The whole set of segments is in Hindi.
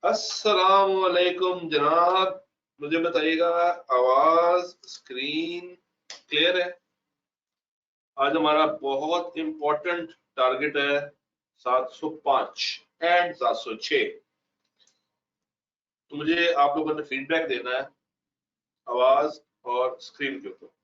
अस्सलाम वालेकुम जनाब, मुझे बताइएगा आवाज स्क्रीन क्लियर है। आज हमारा बहुत इंपॉर्टेंट टारगेट है 705 एंड 706। तो मुझे आप लोगों ने फीडबैक देना है आवाज और स्क्रीन के ऊपर।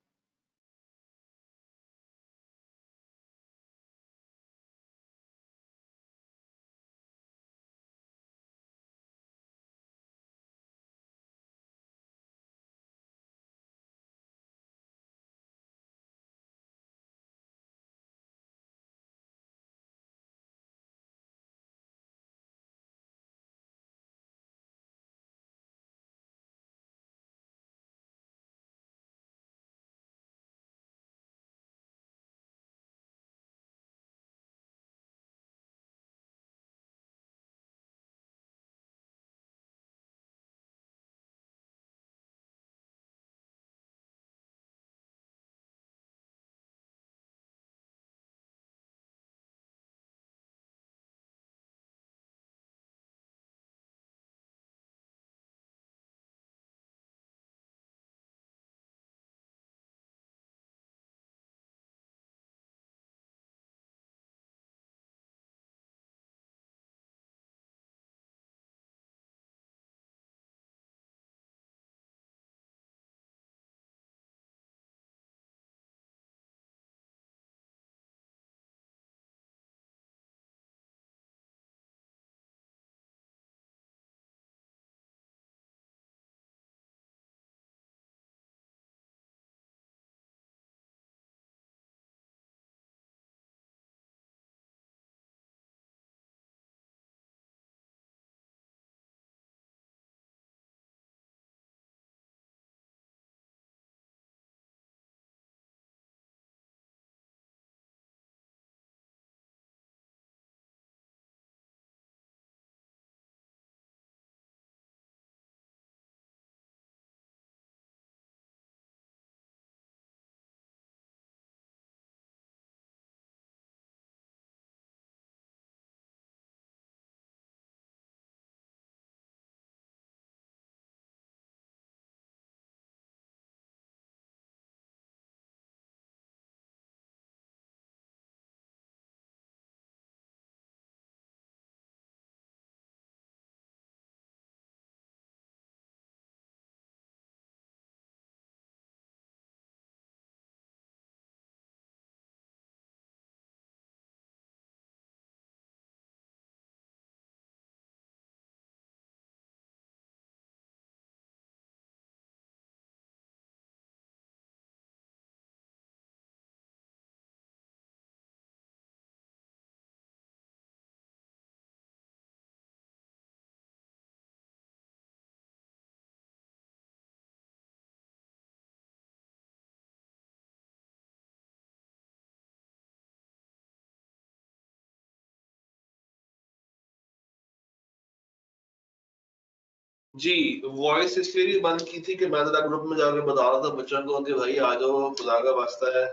जी, वॉइस इसलिए भी बंद की थी कि मैं जरा ग्रुप में जाकर बता रहा था बच्चों को कि भाई आ जाओ, खुदा का वास्ता है,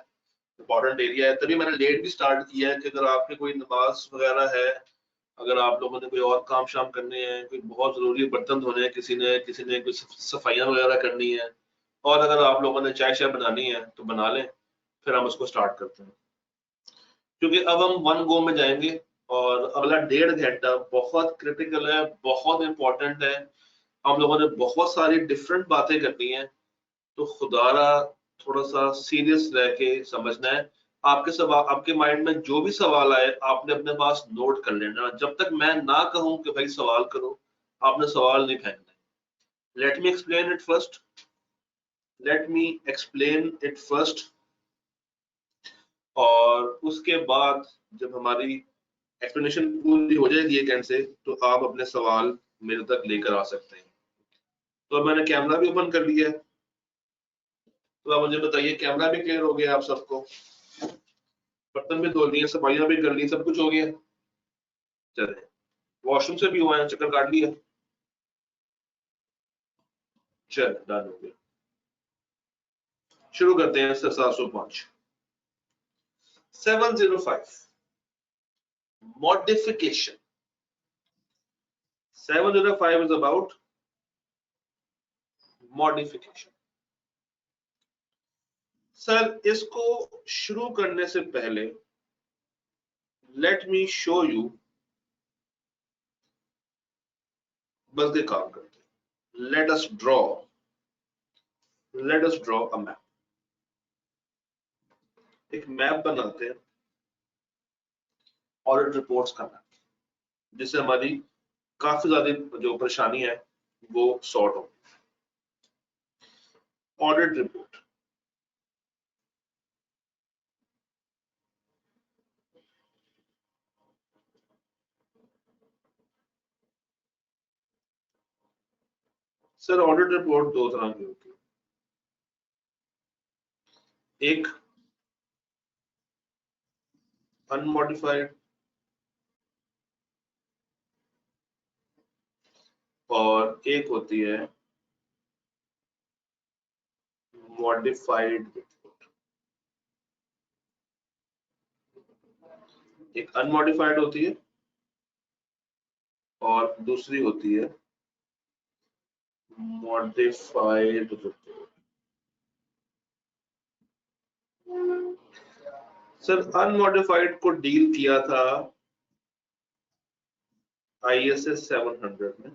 इंपॉर्टेंट एरिया है। तभी मैंने लेट भी स्टार्ट किया है कि अगर आपके कोई नमाज वगैरह है, अगर आप लोगों ने कोई और काम शाम करने हैं, कोई बहुत जरूरी बर्तन धोने हैं, किसी ने कोई सफाइयां वगैरह करनी है, और अगर आप लोगों ने चाय शाय बनानी है तो बना लें, फिर हम उसको स्टार्ट करते हैं। क्योंकि अब हम वन गो में जाएंगे और अगला 1.5 घंटा बहुत क्रिटिकल है, बहुत इंपॉर्टेंट है। हम लोगों ने बहुत सारी डिफरेंट बातें करनी है, तो खुदारा थोड़ा सा सीरियस रह के समझना है। आपके सवाल, आपके माइंड में जो भी सवाल आए आपने अपने पास नोट कर लेना। जब तक मैं ना कहूं कि भाई सवाल करो, आपने सवाल नहीं फेंकना। Let me explain it first, let me explain it first. और उसके बाद जब हमारी एक्सप्लेनेशन पूरी हो जाएगी एक एंड से, तो आप अपने सवाल मेरे तक लेकर आ सकते हैं। तो अब मैंने कैमरा भी ओपन कर लिया है, तो आप मुझे बताइए कैमरा भी क्लियर हो गया आप सबको, बर्तन भी धो लिए, सफाइयां भी कर ली, सब कुछ हो गया। चले, वॉशरूम से भी हुआ है, चक्कर काट लिया, चल डन हो गया। शुरू करते हैं 705 705 modification. 705 is about modification. Sir इसको शुरू करने से पहले लेट मी शो यू, बस ये काम करते हैं। Let us draw a map. एक मैप बनाते हैं ऑडिट रिपोर्ट्स का मैप, जिससे हमारी काफी ज्यादा जो परेशानी है वो सॉर्ट हो। Audit report, sir audit report दो तरह की होती है, एक अनमॉडिफाइड और एक होती है मॉडिफाइड रिपोर्ट। एक अनमॉडिफाइड होती है और दूसरी होती है मॉडिफाइड रिपोर्ट। सर अनमॉडिफाइड को डील किया था ISS 700 में,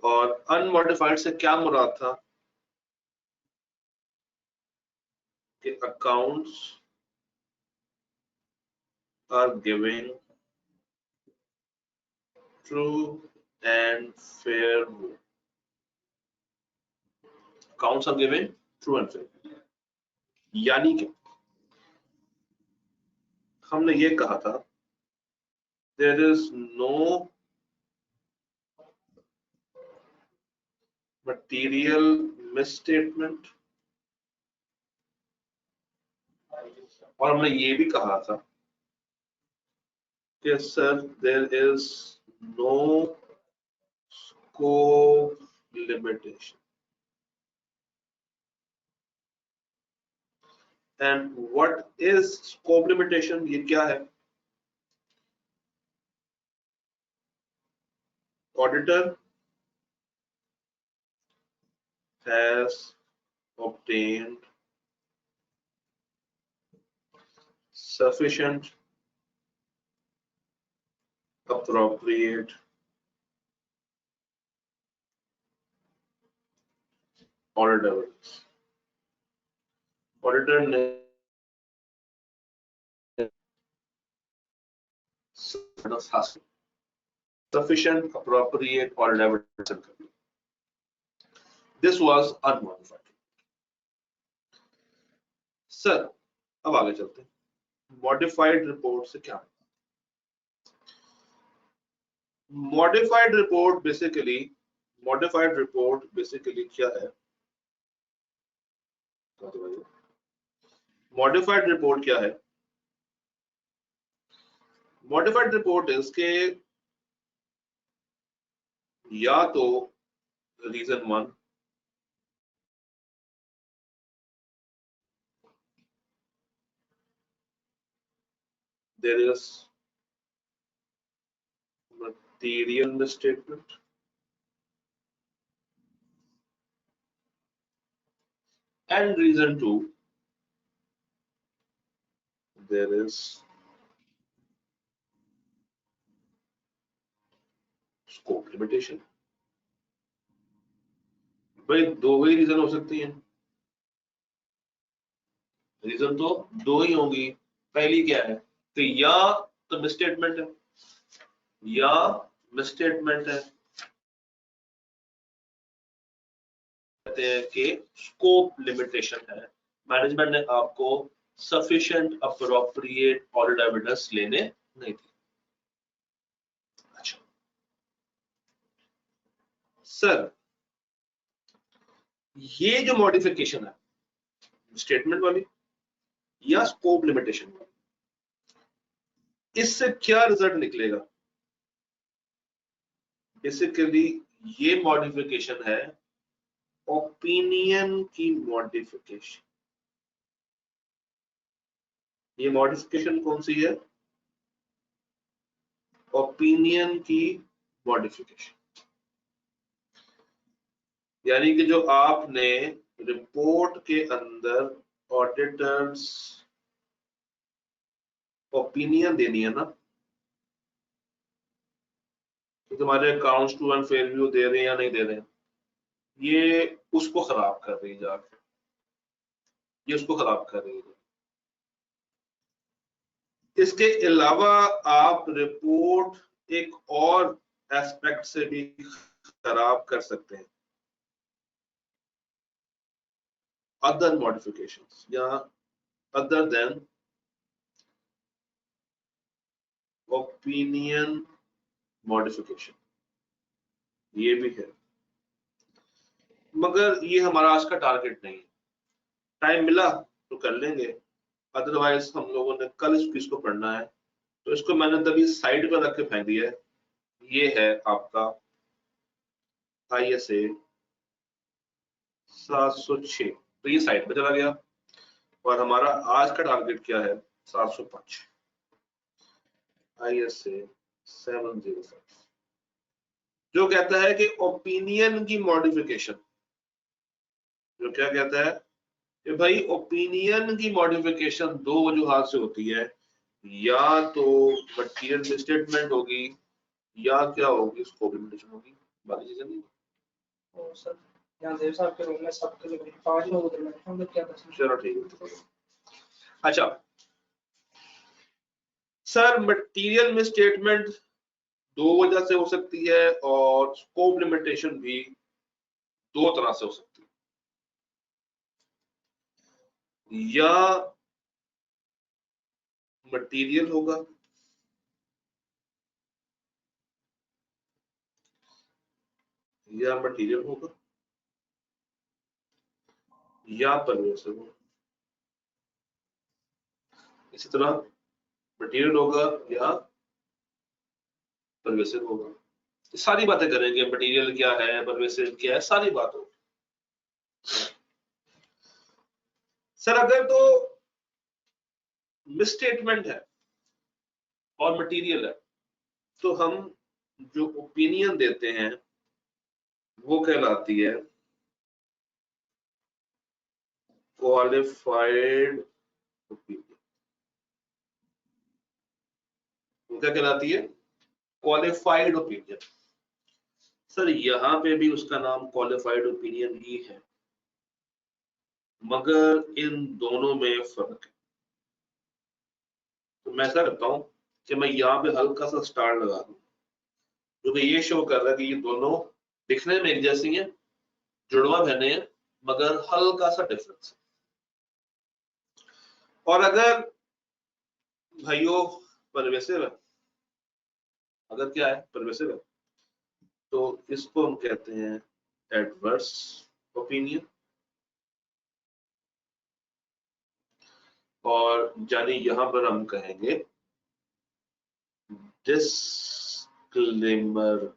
और अनमॉडिफाइड से क्या मुराद था कि accounts are giving true and fair, accounts are giving true and fair. यानी कि हमने ये कहा था there is no material misstatement, और हमने ये भी कहा था कि sir there is no scope limitation। and what is scope limitation, ये क्या है? Auditor has obtained sufficient appropriate audit evidence। Auditor ने sufficient appropriate audit evidence। This was unmodified। Sir अब आगे चलते हैं, मॉडिफाइड रिपोर्ट से क्या? मॉडिफाइड रिपोर्ट बेसिकली क्या है? मॉडिफाइड रिपोर्ट क्या है? मॉडिफाइड रिपोर्ट इसके या तो reason 1, there is material misstatement, and reason 2, there is scope limitation। भाई दो ही रीजन हो सकती हैं, रीजन तो दो ही होंगी। पहली क्या है कि या तो मिसस्टेटमेंट है, कहते हैं कि स्कोप लिमिटेशन है, मैनेजमेंट ने आपको सफिशिएंट अप्रोप्रिएट ऑडिट एविडेंस लेने नहीं दी। अच्छा सर, ये जो मॉडिफिकेशन है स्टेटमेंट वाली या स्कोप लिमिटेशन वाली, इससे क्या रिजल्ट निकलेगा? बेसिकली ये मॉडिफिकेशन है ओपिनियन की मॉडिफिकेशन। ये मॉडिफिकेशन कौन सी है? ओपिनियन की मॉडिफिकेशन, यानी कि जो आपने रिपोर्ट के अंदर ऑडिटर्स ओपिनियन देनी है ना, कि तुम्हारे accounts true and fair view दे रहे हैं या नहीं दे रहे हैं, ये उसको खराब कर रही है जाके, ये उसको खराब कर रही है। इसके अलावा आप रिपोर्ट एक और एस्पेक्ट से भी खराब कर सकते हैं, अदर मॉडिफिकेशंस या अदर देन ओपिनियन मॉडिफिकेशन, ये भी है, मगर ये हमारा आज का टारगेट नहीं है। टाइम मिला तो कर लेंगे, अदरवाइज हम लोगों ने कल इस चीज को पढ़ना है, तो इसको मैंने तभी साइड पर रख के फेंक दिया है। ये है आपका ISA 706, तो ये साइड पे चला गया, और हमारा आज का टारगेट क्या है? 705 ISA 705, जो कहता है कि ओपिनियन की मॉडिफिकेशन, जो क्या कहता है कि भाई ओपिनियन की मॉडिफिकेशन दो वजूहात से होती है, या तो मटीरियल स्टेटमेंट होगी या क्या होगी, स्कोप लिमिटेशन होगी, बाकी चीजें नहीं। और सर यहाँ देव साहब के रूम में सबके लिए 5 लोग उधर बैठे होंगे, क्या पसंद? चलो ठीक है। अच्छा सर, मटीरियल में स्टेटमेंट दो वजह से हो सकती है, और स्कोप लिमिटेशन भी दो तरह से हो सकती है, या मटीरियल होगा या मटीरियल होगा या परवेसिव होगा, इसी तरह मटीरियल होगा या परवेसिव होगा। सारी बातें करेंगे, मटीरियल क्या है, परवेसिव क्या है, सारी बात होगी। सर अगर तो मिसस्टेटमेंट है और मटीरियल है, तो हम जो ओपिनियन देते हैं वो कहलाती है क्वालिफाइड ओपिनियन। वो क्या कहलाती है? Qualified opinion. सर यहां पे भी उसका नाम क्वालिफाइड ओपिनियन ही है, मगर इन दोनों में फर्क है। तो मैं ऐसा करता हूं कि मैं यहाँ पे हल्का सा स्टार लगा दूं, क्योंकि ये शो कर रहा है कि ये दोनों दिखने में एक जैसी हैं, जुड़वा बहने हैं, मगर हल्का सा डिफरेंस है। और अगर भाइयों परवेसिव है, अगर क्या है परवेसिव है, तो इसको हम कहते हैं एडवर्स ओपिनियन, और यानी यहां पर हम कहेंगे disclaimer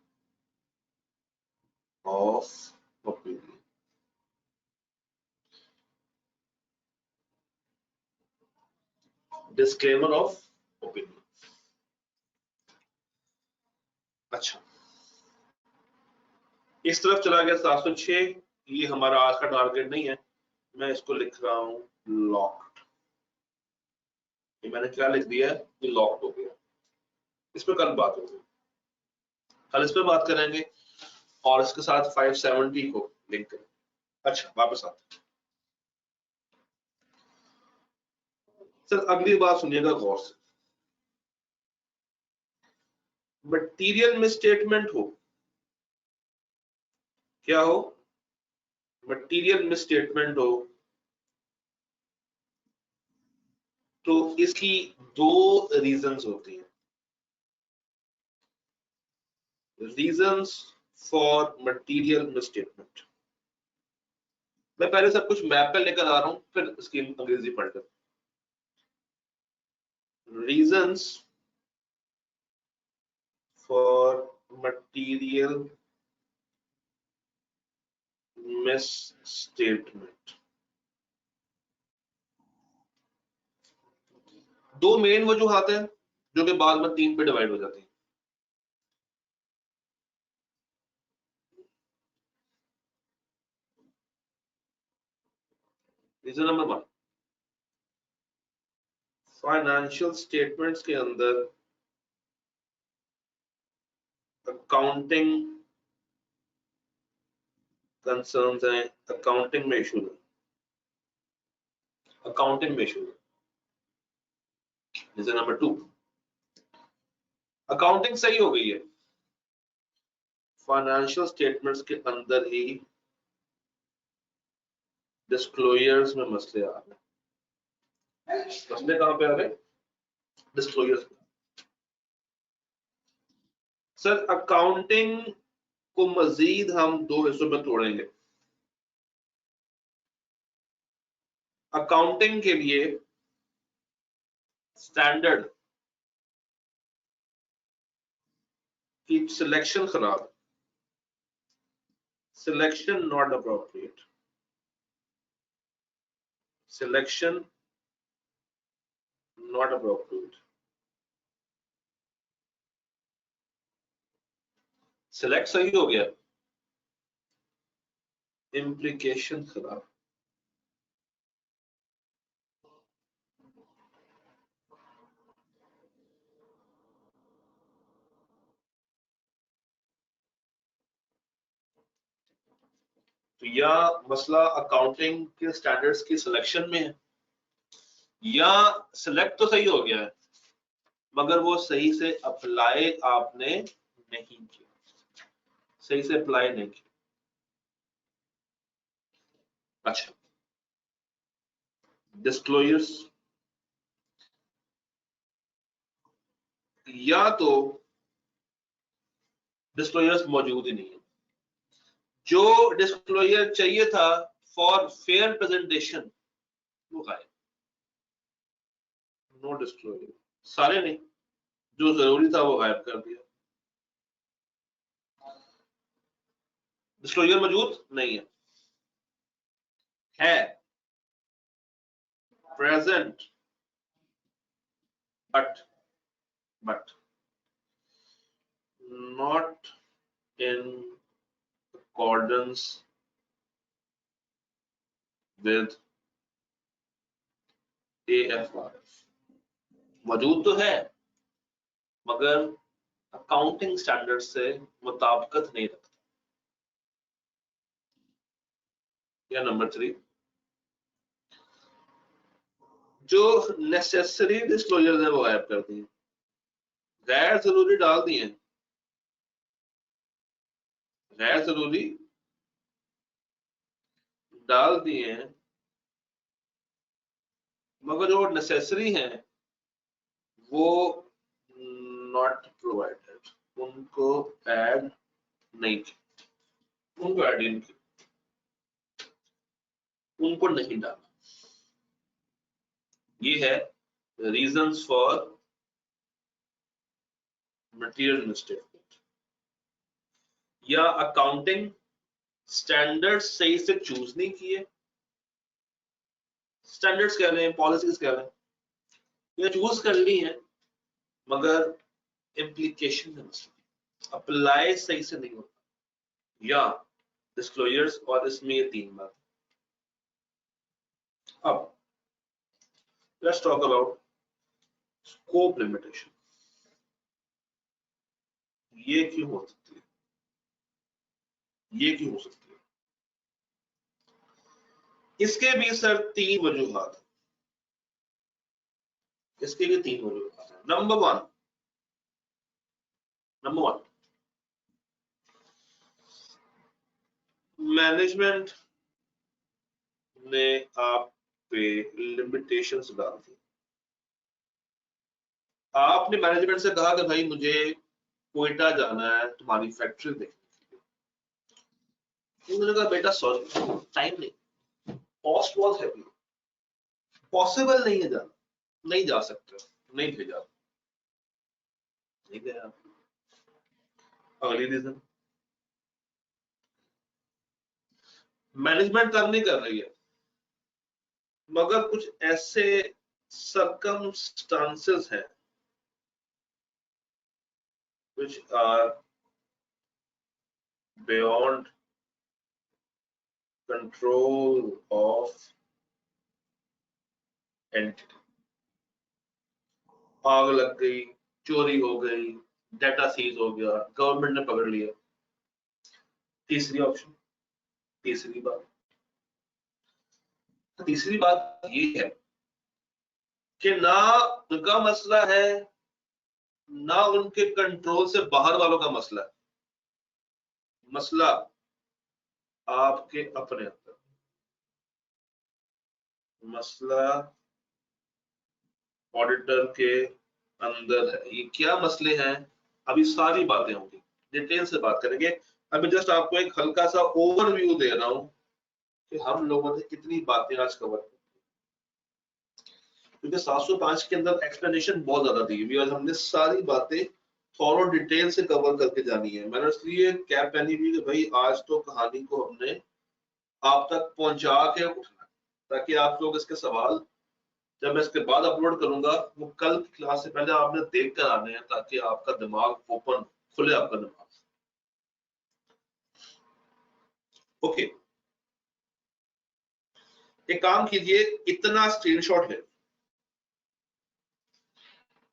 of opinion. Disclaimer of opinion. अच्छा, इस तरफ चला गया 706, ये हमारा आज का टारगेट नहीं है, मैं इसको लिख रहा हूं लॉक्ड। ये मैंने क्या लिख दिया है? ये लॉक्ड हो गया। इस पर कल बात होगी, कल इस पर बात करेंगे, और इसके साथ 570 को लिंक करें। अच्छा वापस आते, सर अगली बात सुनिएगा गौर से। मटीरियल में स्टेटमेंट हो, क्या हो? मटीरियल में स्टेटमेंट हो, तो इसकी दो रीजंस होती हैं। Reasons for material misstatement. मैं पहले सब कुछ मैप पे लेकर आ रहा हूं, फिर इसकी अंग्रेजी पढ़ कर। रीजंस फॉर मटीरियल मिसस्टेटमेंट, दो मेन वजूहात हैं जो कि बाद में तीन पे डिवाइड हो जाती हैं। रीजन नंबर 1, फाइनेंशियल स्टेटमेंट्स के अंदर अकाउंटिंग कंसर्न्स हैं, अकाउंटिंग में इशू है, अकाउंटिंग में इशू है। रीजन नंबर 2, अकाउंटिंग सही हो गई है, फाइनेंशियल स्टेटमेंट्स के अंदर ही डिस्क्लोजर्स में मसले आ रहे हैं। मसले कहां पे आ रहे हैं? डिस्क्लोजर्स। सर अकाउंटिंग को मजीद हम दो हिस्सों में तोड़ेंगे। अकाउंटिंग के लिए स्टैंडर्ड की सिलेक्शन खराब, selection not appropriate, selection not appropriate, select सही हो गया, इम्प्लीकेशन खराब। तो या मसला अकाउंटिंग के स्टैंडर्ड्स की सिलेक्शन में है, या सिलेक्ट तो सही हो गया है मगर वो सही से अप्लाई आपने नहीं किया, सही से अप्लाई नहीं किया। अच्छा, डिस्क्लोजर्स, या तो डिस्क्लोजर्स मौजूद ही नहीं है, जो डिस्क्लोजर चाहिए था फॉर फेयर प्रेजेंटेशन वो गायब, नो डिस्क्लोजर, सारे नहीं, जो जरूरी था वो गायब कर दिया। डिस्क्लोजर मौजूद नहीं है present, but not in accordance with AFRF, मौजूद तो है मगर अकाउंटिंग स्टैंडर्ड से मुताबिकत नहीं रखता। या नंबर 3, जो नेसेसरी डिस्क्लोजर है वो गायब कर दिए, गैर जरूरी डाल दिए, गैर जरूरी डाल दिए हैं मगर जो नेसेसरी हैं वो नॉट प्रोवाइडेड, उनको ऐड नहीं किया, उनको ऐड नहीं किया, उनको नहीं डाला। ये है रीजंस फॉर मटेरियल मिस्टेक। या अकाउंटिंग स्टैंडर्ड सही से चूज नहीं किए, स्टैंडर्ड्स कह रहे हैं, पॉलिसीज कह रहे हैं, या चूज कर ली है मगर इम्प्लीकेशन में मसला, अप्लाई सही से नहीं होता, या डिस्क्लोजर्स, और इसमें ये 3 बात। अब let's talk about scope limitation. ये क्यों हो सकती है, ये क्यों हो सकती है? इसके भी सर 3 वजूहात, इसके भी 3 वजूहात हैं। नंबर वन, मैनेजमेंट ने आप पे लिमिटेशंस डाल दी। आपने मैनेजमेंट से कहा कि भाई मुझे कोयटा जाना है तुम्हारी फैक्ट्री देखने के लिए, उन्होंने कहा बेटा सॉरी टाइम नहीं, कॉस्ट बहुत हैवी, पॉसिबल नहीं है जाना, नहीं जा सकते, नहीं भेजा, नहीं गया। अगली रीजन, मैनेजमेंट काम नहीं कर रही है मगर कुछ ऐसे circumstances हैं which are beyond control of entity, आग लग गई, चोरी हो गई, डाटा सीज हो गया, गवर्नमेंट ने पकड़ लिया। तीसरी ऑप्शन, तीसरी बात ये है कि ना उनका मसला है, ना उनके कंट्रोल से बाहर वालों का मसला है, मसला आपके अपने अंदर, मसला ऑडिटर के अंदर है। ये क्या मसले हैं, अभी सारी बातें होंगी, डिटेल से बात करेंगे। अभी जस्ट आपको एक हल्का सा ओवरव्यू दे रहा हूं कि हम लोगों ने कितनी बातें आज कवर की, क्योंकि 705 के अंदर एक्सप्लेनेशन बहुत ज्यादा दी हुई और हमने सारी बातें थोड़ा डिटेल से कवर करके जानी है। मैंने इसलिए कैब पहनी हुई कि भाई आज तो कहानी को हमने आप तक पहुंचा के उठना, ताकि आप लोग इसके सवाल जब मैं इसके बाद अपलोड करूंगा वो कल की क्लास से पहले आपने देख कर आने हैं, ताकि आपका दिमाग ओपन खुले, आपका दिमाग। ओके, एक काम कीजिए, इतना स्क्रीनशॉट ले,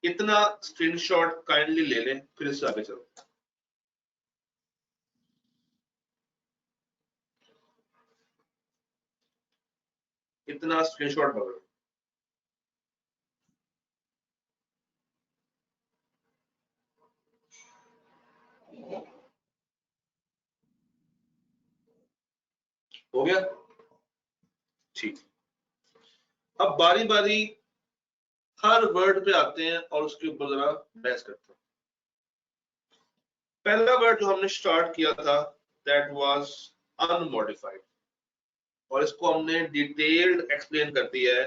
इतना स्क्रीनशॉट काइंडली ले लें, फिर इससे आगे चलते हैं। इतना स्क्रीनशॉट पकड़ो, हो गया? ठीक, अब बारी बारी हर वर्ड पे आते हैं और उसके ऊपर जरा बहस करते हैं। पहला वर्ड जो हमने स्टार्ट किया था दैट वाज अनमॉडिफाइड, और इसको हमने डिटेल्ड एक्सप्लेन कर दिया है।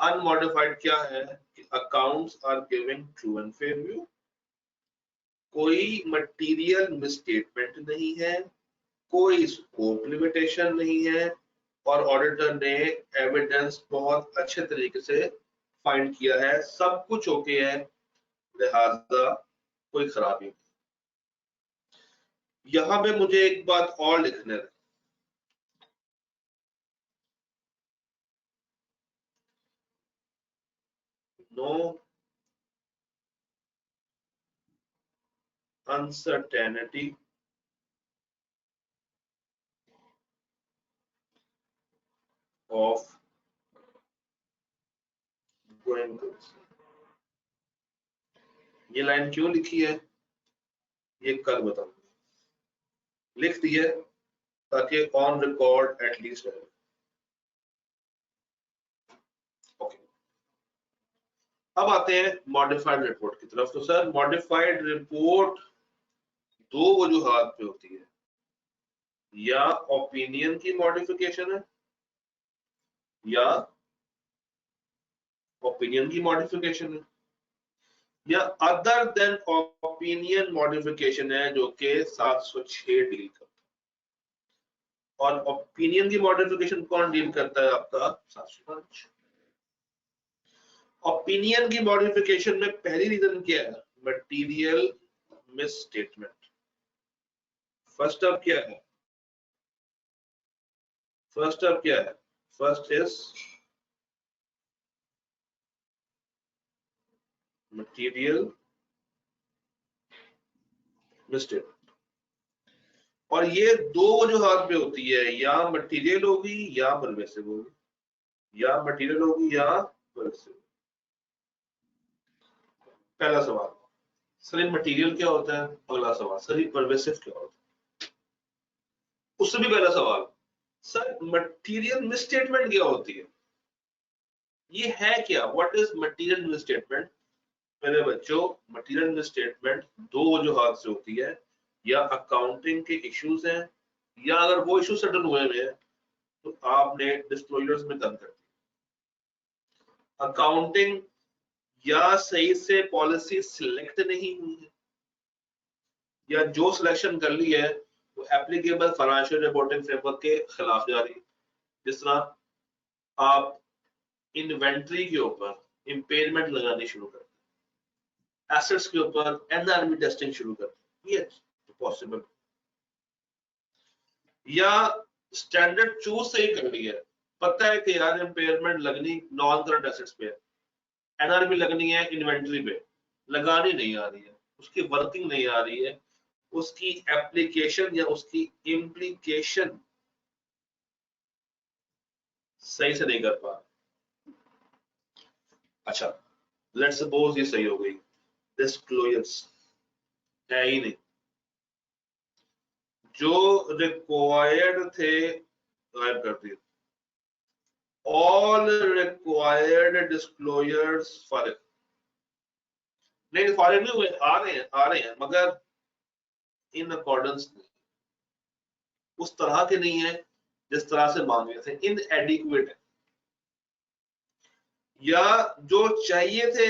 अनमॉडिफाइड क्या है कि accounts are giving true and fair view, कोई मटेरियल मिसस्टेटमेंट नहीं है, कोई स्कोप लिमिटेशन नहीं है, और ऑडिटर ने एविडेंस बहुत अच्छे तरीके से फाइंड किया है, सब कुछ ओके है, लिहाजा कोई खराबी नहीं। यहां पे मुझे एक बात और लिखने है, no uncertainty of going goods। ये लाइन क्यों लिखी है ये कल बताऊंगा, लिख दी है ताकि ऑन रिकॉर्ड एटलीस्ट रहे। ओके, अब आते हैं मॉडिफाइड रिपोर्ट की तरफ। तो सर मॉडिफाइड रिपोर्ट दो वजूहात पे होती है, या ओपिनियन की मॉडिफिकेशन है, या ओपिनियन की मॉडिफिकेशन है, या अदर देन ओपिनियन मॉडिफिकेशन है, जो कि 706 डील करता है। और ओपिनियन की मॉडिफिकेशन कौन डील करता है? आपका 705। ओपिनियन की मॉडिफिकेशन में पहली रीजन क्या है? Material misstatement. फर्स्ट अप क्या है? फर्स्ट अप क्या है? फर्स्ट इज मटेरियल मिसस्टेटमेंट, और ये दो वजूहात पे होती है, या मटेरियल होगी या परवेसिव होगी, या मटेरियल होगी या परवेसिव। पहला सवाल, सर ये मटेरियल क्या होता है? अगला सवाल, सर ये परवेसिव क्या होता है? उससे भी पहला सवाल, सर मटेरियल मिसस्टेटमेंट क्या होती है? ये है क्या? What is material misstatement? मेरे बच्चों, मटेरियल मिसस्टेटमेंट दो वजूहात से होती है, या अकाउंटिंग के इश्यूज हैं, या अगर वो इश्यू सेटल हुए हैं तो आपने डिस्क्लोजर्स में कम कर दी। अकाउंटिंग या सही से पॉलिसी सिलेक्ट नहीं हुई है, या जो सिलेक्शन कर ली है वो एप्लीकेबल फाइनेंशियल रिपोर्टिंग फ्रेमवर्क के खिलाफ जा रही है। जिस तरह आप इन्वेंट्री के ऊपर इंपेयरमेंट लगानी शुरू कर, एसेट्स के ऊपर एनआरबी टेस्टिंग शुरू कर, ये पॉसिबल, या स्टैंडर्ड चूज सही कर ली है पता है कि यार इम्पेयरमेंट लगनी नॉन करंट एसेट्स पे, एनआरबी लगनी है इन्वेंट्री पे, लगानी नहीं आ रही है, उसकी वर्किंग नहीं आ रही है, उसकी एप्लीकेशन या उसकी इम्प्लीकेशन सही से नहीं कर पा रहे। अच्छा लेट्स सपोज ये सही हो गई, डिस्क्लोजर्स है ही नहीं, जो रिक्वायर्ड थे गायब कर दिए, ऑल रिक्वायर्ड डिस्क्लोजर्स फारिग, नहीं फारिग नहीं हुए, आ रहे हैं मगर इन अकॉर्डेंस नहीं, उस तरह के नहीं है जिस तरह से मांगे थे, इनएडिक्वेट है, या जो चाहिए थे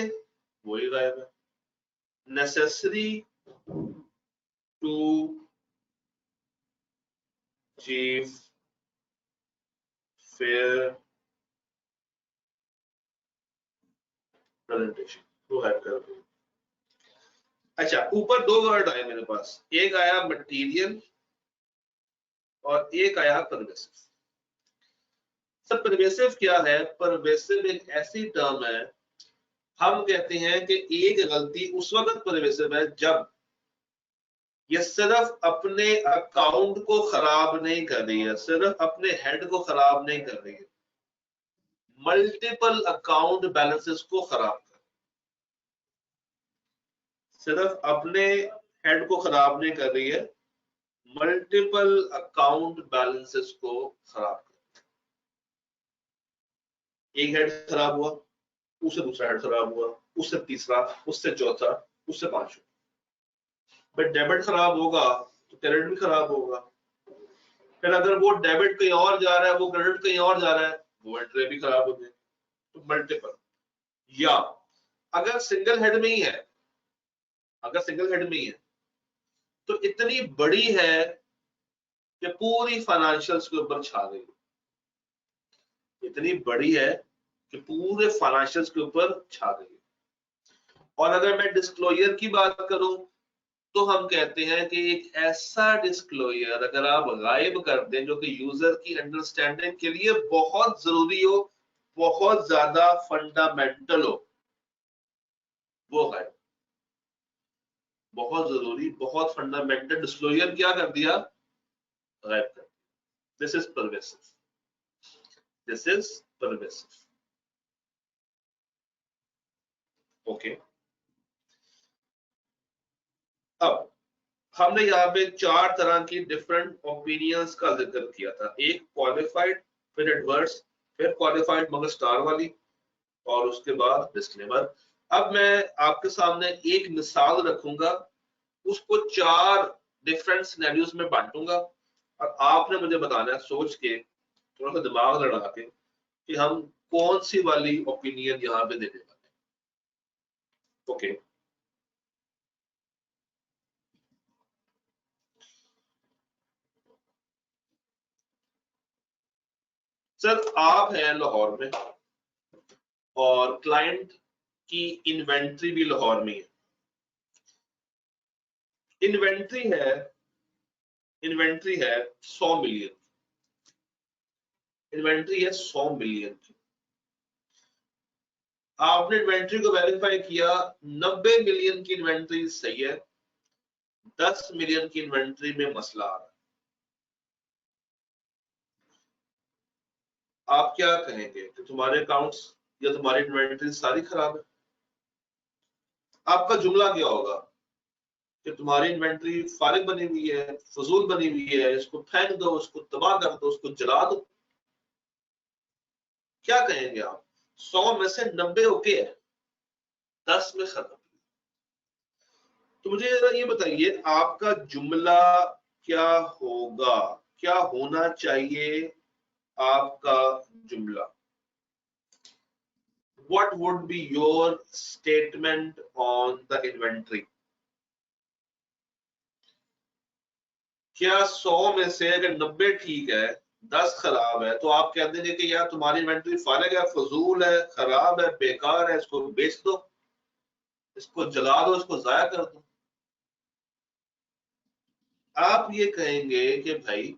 वही गायब है, necessary to achieve fair presentation वो गायब कर दिया। अच्छा ऊपर दो वर्ड आए मेरे पास, एक आया मटेरियल और एक आया परवेसिव। सब परवेसिव क्या है? परवेसिव एक ऐसी टर्म है, हम कहते हैं कि एक गलती उस वक्त परवेसिव है जब ये सिर्फ अपने अकाउंट को खराब नहीं कर रही है, सिर्फ अपने हेड को खराब नहीं कर रही है, मल्टीपल अकाउंट बैलेंसेस को खराब कर, सिर्फ अपने हेड को खराब नहीं कर रही है, मल्टीपल अकाउंट बैलेंसेस को खराब कर। एक हेड खराब हुआ, उससे दूसरा हेड खराब हुआ, उससे तीसरा, उससे चौथा, उससे पांचवा। बट डेबिट खराब होगा तो क्रेडिट भी खराब होगा, फिर अगर वो डेबिट कहीं और जा रहा है, वो क्रेडिट कहीं और जा रहा है, वो एंट्री भी खराब हो गई। तो मल्टीपल, या अगर सिंगल हेड में ही है, अगर सिंगल हेड में ही है तो इतनी बड़ी है कि पूरी फाइनेंशियल्स के ऊपर छा गई, इतनी बड़ी है कि पूरे फाइनेंशियल्स के ऊपर छा गई। और अगर मैं डिस्क्लोजर की बात करूं तो हम कहते हैं कि एक ऐसा डिस्क्लोजर अगर आप गायब कर दें जो कि यूजर की अंडरस्टैंडिंग के लिए बहुत जरूरी हो, बहुत ज्यादा फंडामेंटल हो, वो गायब, बहुत जरूरी, बहुत फंडामेंटल डिस्क्लोजर क्या कर दिया? गायब कर दिया। This is pervasive, this is pervasive. Okay, अब हमने यहाँ पे चार तरह की डिफरेंट ओपिनियंस का जिक्र किया था, एक क्वालिफाइड, फिर एडवर्स, फिर क्वालिफाइड मगर स्टार वाली, और उसके बाद डिस्क्लेमर। अब मैं आपके सामने एक मिसाल रखूंगा, उसको चार डिफरेंट सिनेरियोज में बांटूंगा और आपने मुझे बताना है सोच के, थोड़ा सा दिमाग लड़ा के, कि हम कौन सी वाली ओपिनियन यहाँ पे देने वाले हैं। ओके, सर आप हैं लाहौर में और क्लाइंट की इन्वेंट्री भी लाहौर में है, इन्वेंट्री है, इन्वेंट्री है 100 मिलियन, इन्वेंट्री है 100 मिलियन की, आपने इन्वेंट्री को वेरीफाई किया, 90 मिलियन की इन्वेंट्री सही है, 10 मिलियन की इन्वेंट्री में मसला आ रहा है, आप क्या कहेंगे कि तुम्हारे अकाउंट्स या तुम्हारी इन्वेंट्री सारी खराब है? आपका जुमला क्या होगा कि तुम्हारी इन्वेंट्री फारिग बनी हुई है, फजूल बनी हुई है, इसको फेंक दो, उसको तबाह कर दो, उसको जला दो, क्या कहेंगे आप? 100 में से 90 ओके है, 10 में खत्म। तो मुझे ये बताइए आपका जुमला क्या होगा, क्या होना चाहिए आपका जुमला? What would be your statement on the inventory? क्या 100 में से अगर 90 ठीक है, 10 खराब है, तो आप कह देंगे कि यार तुम्हारी इन्वेंट्री फारिग है, फजूल है, खराब है, बेकार है, इसको बेच दो, इसको जला दो, इसको जाया कर दो? आप ये कहेंगे कि भाई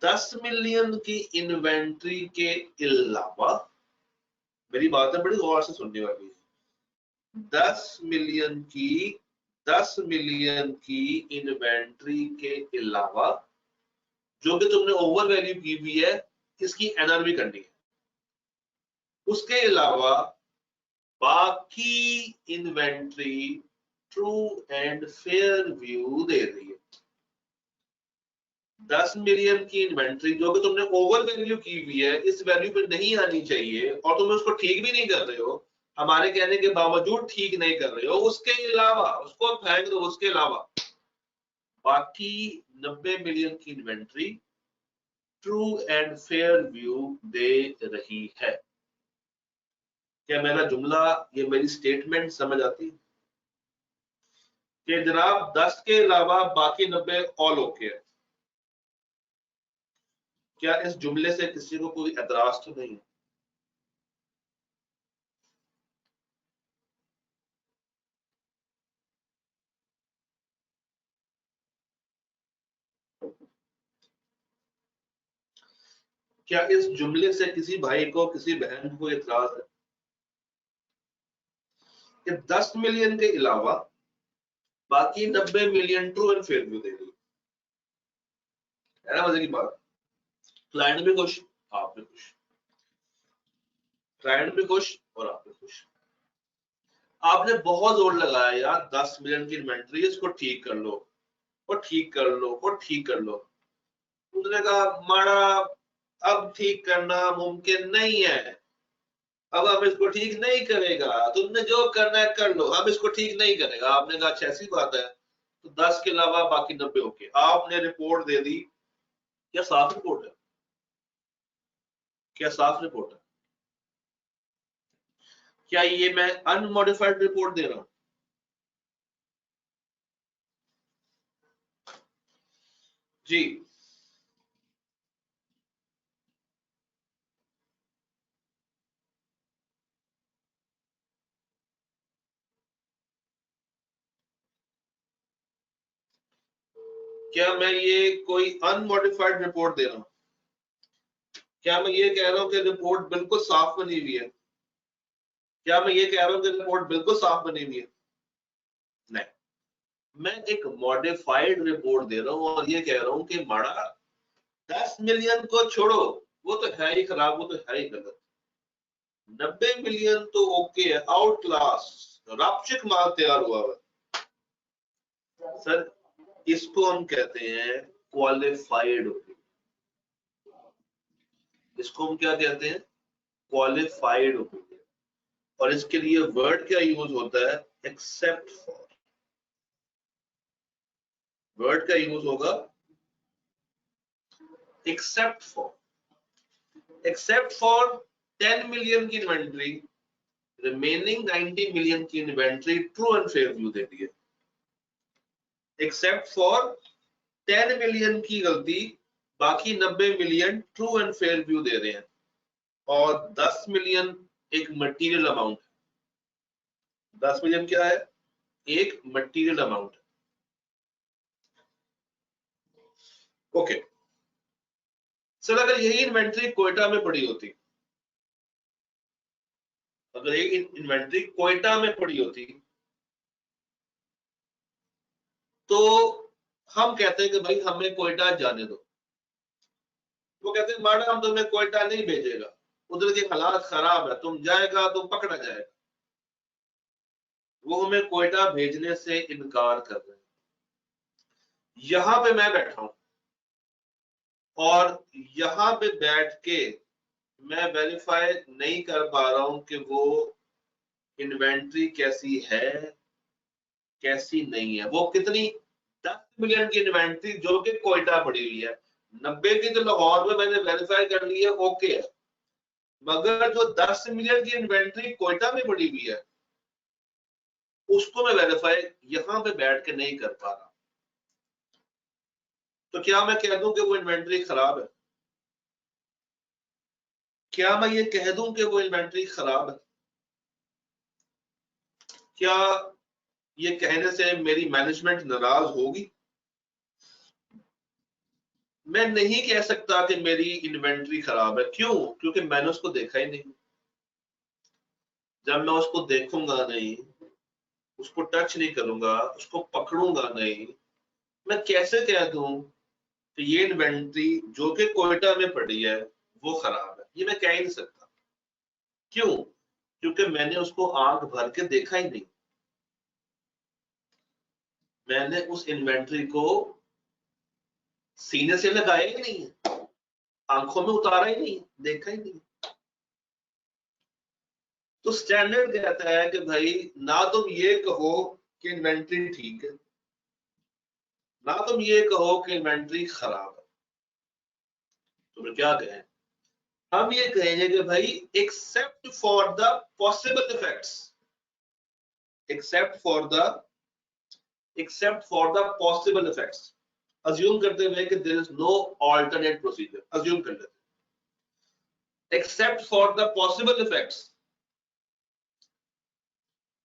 10 मिलियन की इन्वेंट्री के अलावा, मेरी बातें बड़ी गौर से सुनने वाली है, 10 मिलियन की इन्वेंट्री के अलावा जो कि तुमने ओवर वैल्यू की हुई है, इसकी एनआरवी करनी है। उसके अलावा बाकी inventory true and fair view दे रही है। 10 मिलियन की इन्वेंट्री जो कि तुमने ओवर वैल्यू की हुई है, इस वैल्यू पे नहीं आनी चाहिए और तुम उसको ठीक भी नहीं कर रहे हो, हमारे कहने के बावजूद ठीक नहीं कर रहे हो, उसके अलावा उसको फेंक दो, उसके अलावा बाकी 90 मिलियन की inventory true and fair view दे रही है। क्या मेरा जुमला, ये मेरी स्टेटमेंट समझ आती है कि जनाब 10 के अलावा बाकी 90 ऑल ओके है? क्या इस जुमले से किसी को कोई एतराज तो नहीं? क्या इस जुमले से किसी भाई को, किसी बहन को कोई एतराज है कि 10 मिलियन के अलावा बाकी 90 million true and fair view दे रही है ना? मजे की बात, क्लाइंट भी खुश, आप भी खुश, क्लाइंट भी खुश और आप भी खुश। आपने बहुत जोर लगाया यार 10 मिलियन की इन्वेंट्री, इसको ठीक कर लो और ठीक कर लो और ठीक कर लो। उसने कहा माड़ा अब ठीक करना मुमकिन नहीं है, अब हम इसको ठीक नहीं करेगा, तुमने जो करना है कर लो, अब इसको ठीक नहीं करेगा। आपने कहा अच्छा ऐसी बात है, तो 10 के अलावा बाकी 90 ओके। आपने रिपोर्ट दे दी। क्या साफ रिपोर्ट है? क्या साफ रिपोर्ट है? क्या ये मैं अनमॉडिफाइड रिपोर्ट दे रहा हूं? जी। क्या मैं ये कोई अनमॉडिफाइड रिपोर्ट दे रहा हूं? क्या मैं ये कह रहा हूं कि रिपोर्ट बिल्कुल साफ बनी हुई है? क्या मैं ये कह रहा हूं कि रिपोर्ट बिल्कुल साफ बनी हुई है? नहीं, मैं एक मॉडिफाइड रिपोर्ट दे रहा हूं और ये कह रहा हूं कि माड़ा 10 मिलियन को छोड़ो, वो तो है ही खराब, वो तो है ही गलत। 90 मिलियन तो ओके है, आउट क्लास रापचिक माल तैयार हुआ है सर। इसको हम कहते हैं क्वालिफाइड ओपिनियन। इसको हम क्या कहते हैं? Qualified opinion. और इसके लिए वर्ड क्या यूज होता है? Except for. वर्ड का यूज होगा except for. Except for 10 million की इन्वेंट्री, रिमेनिंग 90 मिलियन की inventory true and fair view देती है। एक्सेप्ट फॉर 10 मिलियन की गलती, बाकी 90 million true and fair view दे रहे हैं। और 10 मिलियन एक मटेरियल अमाउंट है। 10 मिलियन क्या है? एक मटेरियल अमाउंट है। ओके सर, अगर यही इन्वेंट्री कोयटा में पड़ी होती, अगर यही इन्वेंट्री कोयटा में पड़ी होती, तो हम कहते हैं कि भाई हमें कोयटा जाने दो। वो कहते हैं मैडम हम तुम्हें कोयटा नहीं भेजेगा, उधर के हालात खराब है, तुम जाएगा तो पकड़ा जाएगा। वो हमें कोयटा भेजने से इनकार कर रहे हैं। यहां पे मैं बैठा हूं और यहां पे बैठ के मैं वेरीफाई नहीं कर पा रहा हूं कि वो इन्वेंट्री कैसी है, कैसी नहीं है। वो कितनी, 10 मिलियन की इन्वेंट्री जो कि कोयटा पड़ी हुई है, 90 की तो लाहौर में मैंने वेरीफाई कर ली है, ओके है। मगर जो 10 मिलियन की इन्वेंट्री कोयटा में पड़ी हुई है, उसको मैं वेरीफाई यहां पे बैठ के नहीं कर पा रहा। तो क्या मैं कह दूं कि वो इन्वेंट्री खराब है? क्या मैं ये कह दूं कि वो इन्वेंट्री खराब है? क्या ये कहने से मेरी मैनेजमेंट नाराज होगी? मैं नहीं कह सकता कि मेरी इन्वेंट्री खराब है। क्यों? क्योंकि मैंने उसको देखा ही नहीं। जब मैं उसको देखूंगा नहीं, उसको टच नहीं करूंगा, उसको पकड़ूंगा नहीं, मैं कैसे कह दूं कि ये इन्वेंट्री जो कि कोयटा में पड़ी है वो खराब है? ये मैं कह ही नहीं सकता। क्यों? क्योंकि मैंने उसको आंख भर के देखा ही नहीं। मैंने उस इन्वेंट्री को सीने से लगाया ही नहीं है, आंखों में उतारा ही नहीं, देखा ही नहीं। तो स्टैंडर्ड कहता है कि भाई ना तुम ये कहो कि इन्वेंट्री ठीक है, ना तुम ये कहो कि इन्वेंट्री खराब है। तो फिर क्या कहें? हम ये कहेंगे कि भाई except for the possible effects, except for the possible effects, assume करते हुए कि there is no alternate procedure, assume कर लेते हैं except for the possible effects,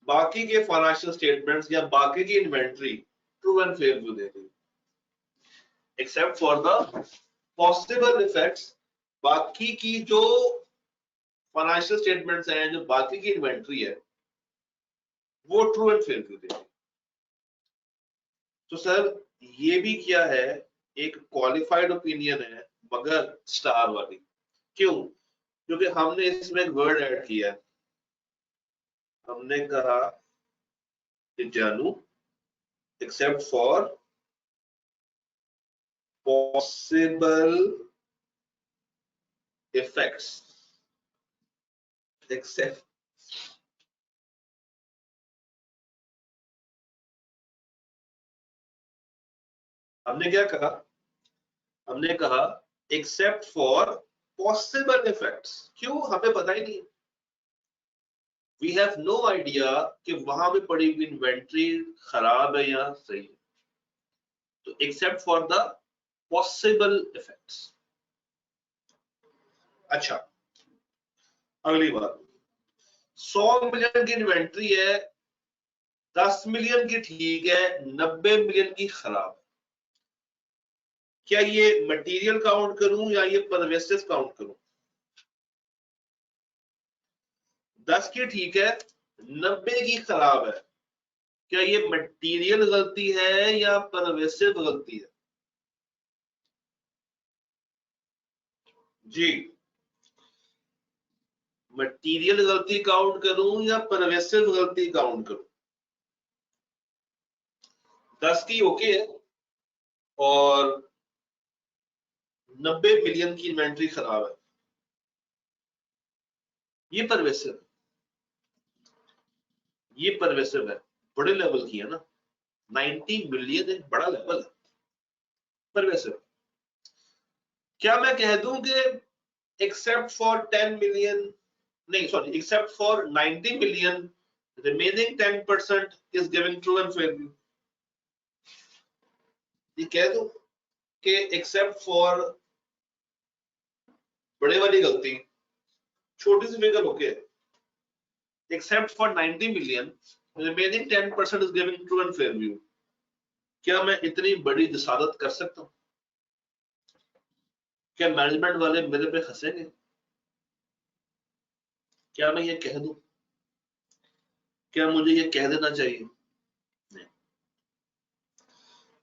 बाकी के फाइनेंशियल स्टेटमेंट्स या बाकी की inventory true and fair view देगी। Except for the possible effects, बाकी की जो फाइनेंशियल स्टेटमेंट्स हैं, जो बाकी की इन्वेंट्री है, वो ट्रू एंड फेयर व्यू देगी। तो सर ये भी क्या है, एक क्वालिफाइड ओपिनियन है मगर स्टार वाली। क्यों? क्योंकि हमने इसमें एक वर्ड ऐड किया है। हमने कहा कि जानू except for possible effects, except, हमने क्या कहा? हमने कहा एक्सेप्ट फॉर पॉसिबल इफेक्ट्स। क्यों? हमें पता ही नहीं, वी हैव नो आइडिया कि वहां पे पड़ी हुई इन्वेंट्री खराब है या सही है। तो accept for the possible effects. अच्छा, अगली बात, 100 मिलियन की इन्वेंट्री है, 10 मिलियन की ठीक है, 90 मिलियन की खराब है। क्या ये मटेरियल काउंट करूं या ये परवेसिव काउंट करूं? 10 की ठीक है, 90 की खराब है, क्या ये मटेरियल गलती है या परवेसिव गलती है? जी, मटेरियल गलती काउंट करूं या परवेसिव गलती काउंट करूं? 10 की ओके है और 90 मिलियन की इन्वेंट्री खराब है, ये परवेसिव, ये परवेसिव है, बड़े लेवल की है ना। 90 मिलियन एक बड़ा लेवल है, परवेसिव। क्या मैं कह दूं कि एक्सेप्ट फॉर 10 मिलियन, नहीं sorry, accept for 90 million remaining 10% is giving true and fair view? ये कह दूं कि एक्सेप्ट फॉर बड़े वाली गलती, छोटी सी figure okay, except for 90 million remaining 10% is giving true and fair view, क्या मैं इतनी बड़ी जसादत कर सकता हूं? क्या मैनेजमेंट वाले मेरे पे हंसेंगे? क्या मैं ये कह दूं? क्या मुझे ये कह देना चाहिए? नहीं,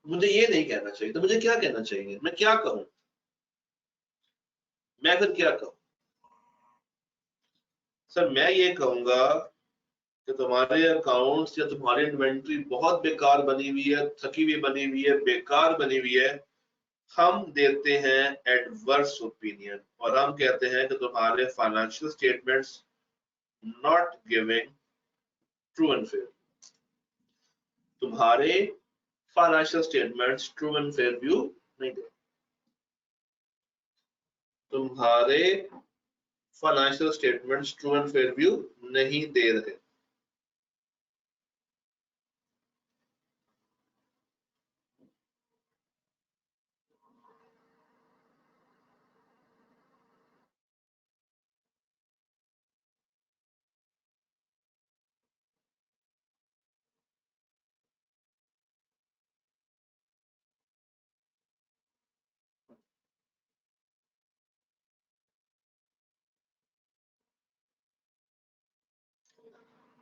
मुझे ये नहीं कहना चाहिए। तो मुझे क्या कहना चाहिए? मैं क्या कहूं? मैं फिर क्या कहूं? सर मैं ये कहूंगा कि तुम्हारे अकाउंट्स या तुम्हारी इन्वेंट्री बहुत बेकार बनी हुई है, थकी हुई बनी हुई है, बेकार बनी हुई है। हम देते हैं एडवर्स ओपिनियन और हम कहते हैं कि तुम्हारे financial statements not giving true and fair, तुम्हारे financial statements true and fair view नहीं दे, तुम्हारे financial statements true and fair view नहीं दे रहे।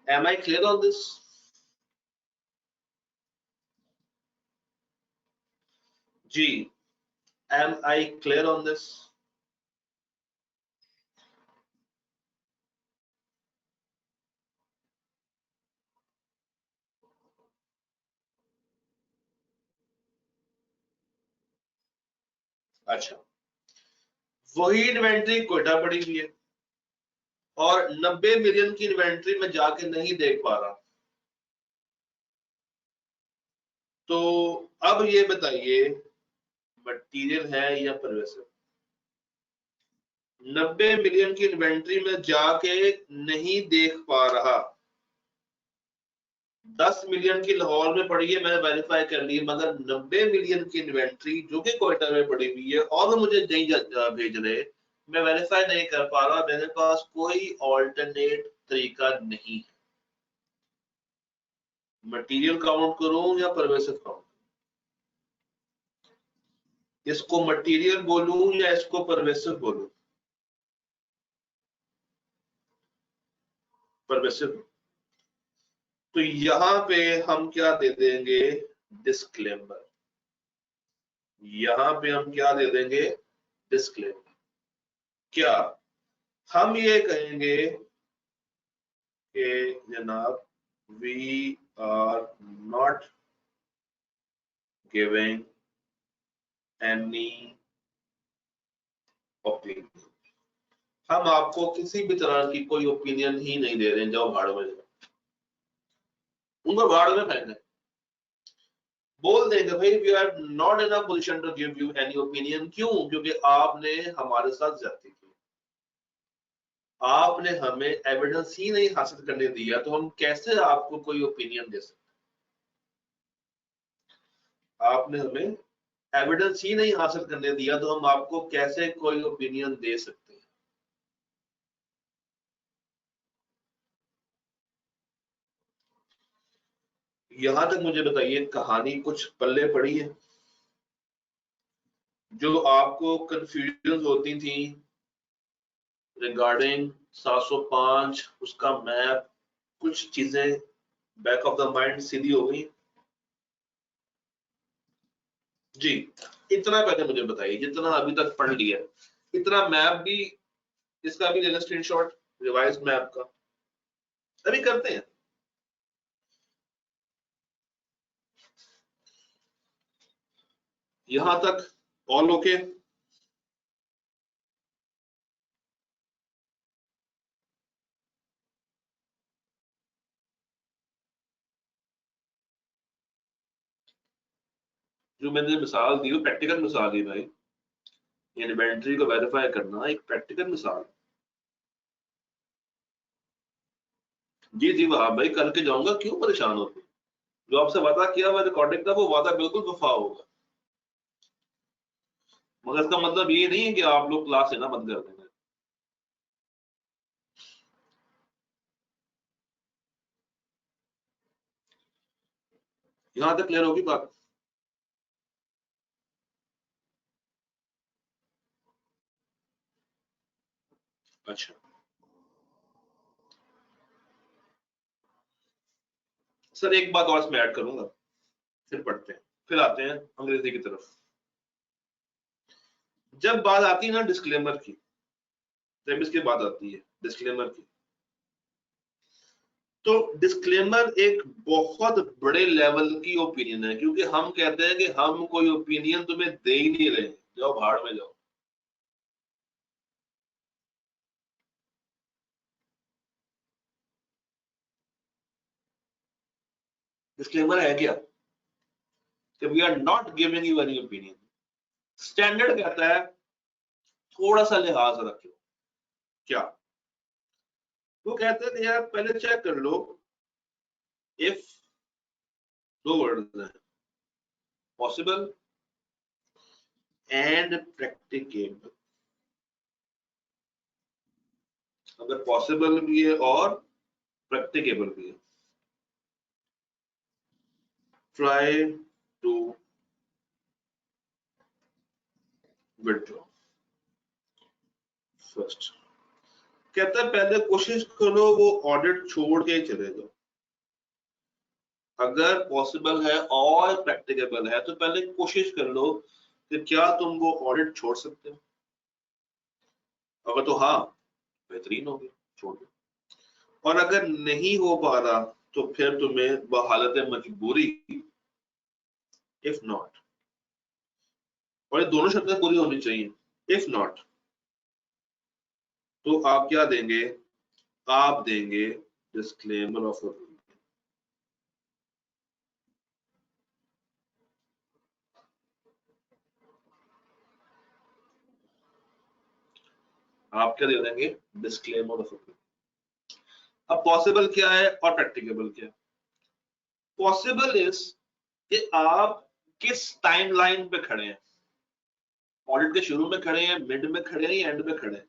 Am I clear on this? Ji, am I clear on this? अच्छा, वही इन्वेंट्री कोयटा पड़ी हुई है और 90 मिलियन की इन्वेंट्री में जाके नहीं देख पा रहा, तो अब ये बताइए मटेरियल है या परवेसिव? 90 मिलियन की इन्वेंट्री में जाके नहीं देख पा रहा, 10 मिलियन की लाहौर में पड़ी है, मैंने वेरीफाई कर ली, मगर 90 मिलियन की इन्वेंट्री जो कि कोयटा में पड़ी हुई है और वो मुझे नहीं भेज रहे, मैं वेरीफाई नहीं कर पा रहा, मेरे पास कोई ऑल्टरनेट तरीका नहीं है। मटेरियल काउंट करूं या परवेसिव काउंट? इसको मटेरियल बोलूं या इसको परवेसिव बोलूं? परवेसिव। तो यहां पे हम क्या दे देंगे? डिस्क्लेमर। यहां पे हम क्या दे देंगे? डिस्क्लेमर। क्या हम ये कहेंगे कि जनाब we are not giving any opinion, हम आपको किसी भी तरह की कोई ओपिनियन ही नहीं दे रहे हैं, जाओ भाड़ में जाओ, उनको भाड़ में फेंकना, बोल देंगे भाई we are not in a position to give you any opinion. क्यों? क्योंकि आपने हमारे साथ ज्यादती की, आपने हमें एविडेंस ही नहीं हासिल करने दिया, तो हम कैसे आपको कोई ओपिनियन दे सकते? आपने हमें एविडेंस ही नहीं हासिल करने दिया, तो हम आपको कैसे कोई ओपिनियन दे सकते हैं? यहां तक मुझे बताइए, कहानी कुछ पल्ले पड़ी है? जो आपको कंफ्यूजन होती थी रिगार्डिंग 705 उसका मैप, कुछ चीजें बैक ऑफ द माइंड सीधी हो गई? जी, इतना पहले मुझे बताइए, जितना अभी तक पढ़ लिया, इतना मैप भी, इसका भी लेना स्क्रीनशॉट रिवाइज मैप का, अभी करते हैं। यहां तक ऑल ओके? जो मैंने मिसाल दी वो प्रैक्टिकल मिसाल ही भाई, इन्वेंट्री को वेरीफाई करना एक प्रैक्टिकल मिसाल। जी जी वहां भाई, करके जाऊंगा, क्यों परेशान होते? जो आपसे वादा किया हुआ रिकॉर्डिंग का, वो वादा बिल्कुल वफा होगा, मगर इसका मतलब ये नहीं है कि आप लोग क्लास लेना बंद कर देंगे। यहां तक क्लियर होगी बात? अच्छा सर, एक बात और इसमें ऐड करूंगा, फिर पढ़ते हैं, फिर आते हैं अंग्रेजी की तरफ। जब बात आती है ना डिस्क्लेमर की, जब इसकी बात आती है डिस्क्लेमर की, तो डिस्क्लेमर एक बहुत बड़े लेवल की ओपिनियन है, क्योंकि हम कहते हैं कि हम कोई ओपिनियन तुम्हें दे ही नहीं रहे, जाओ भाड़ में जाओ। डिस्क्लेमर है क्या? कि we are not giving you any opinion. Standard कहता है थोड़ा सा लिहाज रखो। क्या वो कहते हैं कि यार पहले चेक कर लो, इफ, दो वर्ड हैं, पॉसिबल एंड प्रैक्टिकेबल। अगर पॉसिबल भी है और प्रैक्टिकेबल भी है, ट्राई टू विड्रॉ फर्स्ट। कहता है पहले कोशिश करो वो ऑडिट छोड़ के चले जाओ, अगर पॉसिबल है और प्रैक्टिकेबल है तो पहले कोशिश कर लो कि क्या तुम वो ऑडिट छोड़ सकते हो। अगर तो हाँ, बेहतरीन हो गया, छोड़ दो। और अगर नहीं हो पा रहा तो फिर तुम्हें बहालत मजबूरी, इफ नॉट, और ये दोनों शर्तें पूरी होनी चाहिए, इफ नॉट, तो आप क्या देंगे, आप देंगे डिस्क्लेमर ऑफ ओपिनियन। आप क्या दे देंगे, डिस्क्लेमर ऑफ ओपिनियन। अब पॉसिबल क्या है और प्रैक्टिकेबल क्या है। पॉसिबल इज कि आप किस टाइमलाइन पे खड़े हैं, ऑडिट के शुरू में खड़े हैं, मिड में खड़े हैं या एंड में खड़े हैं,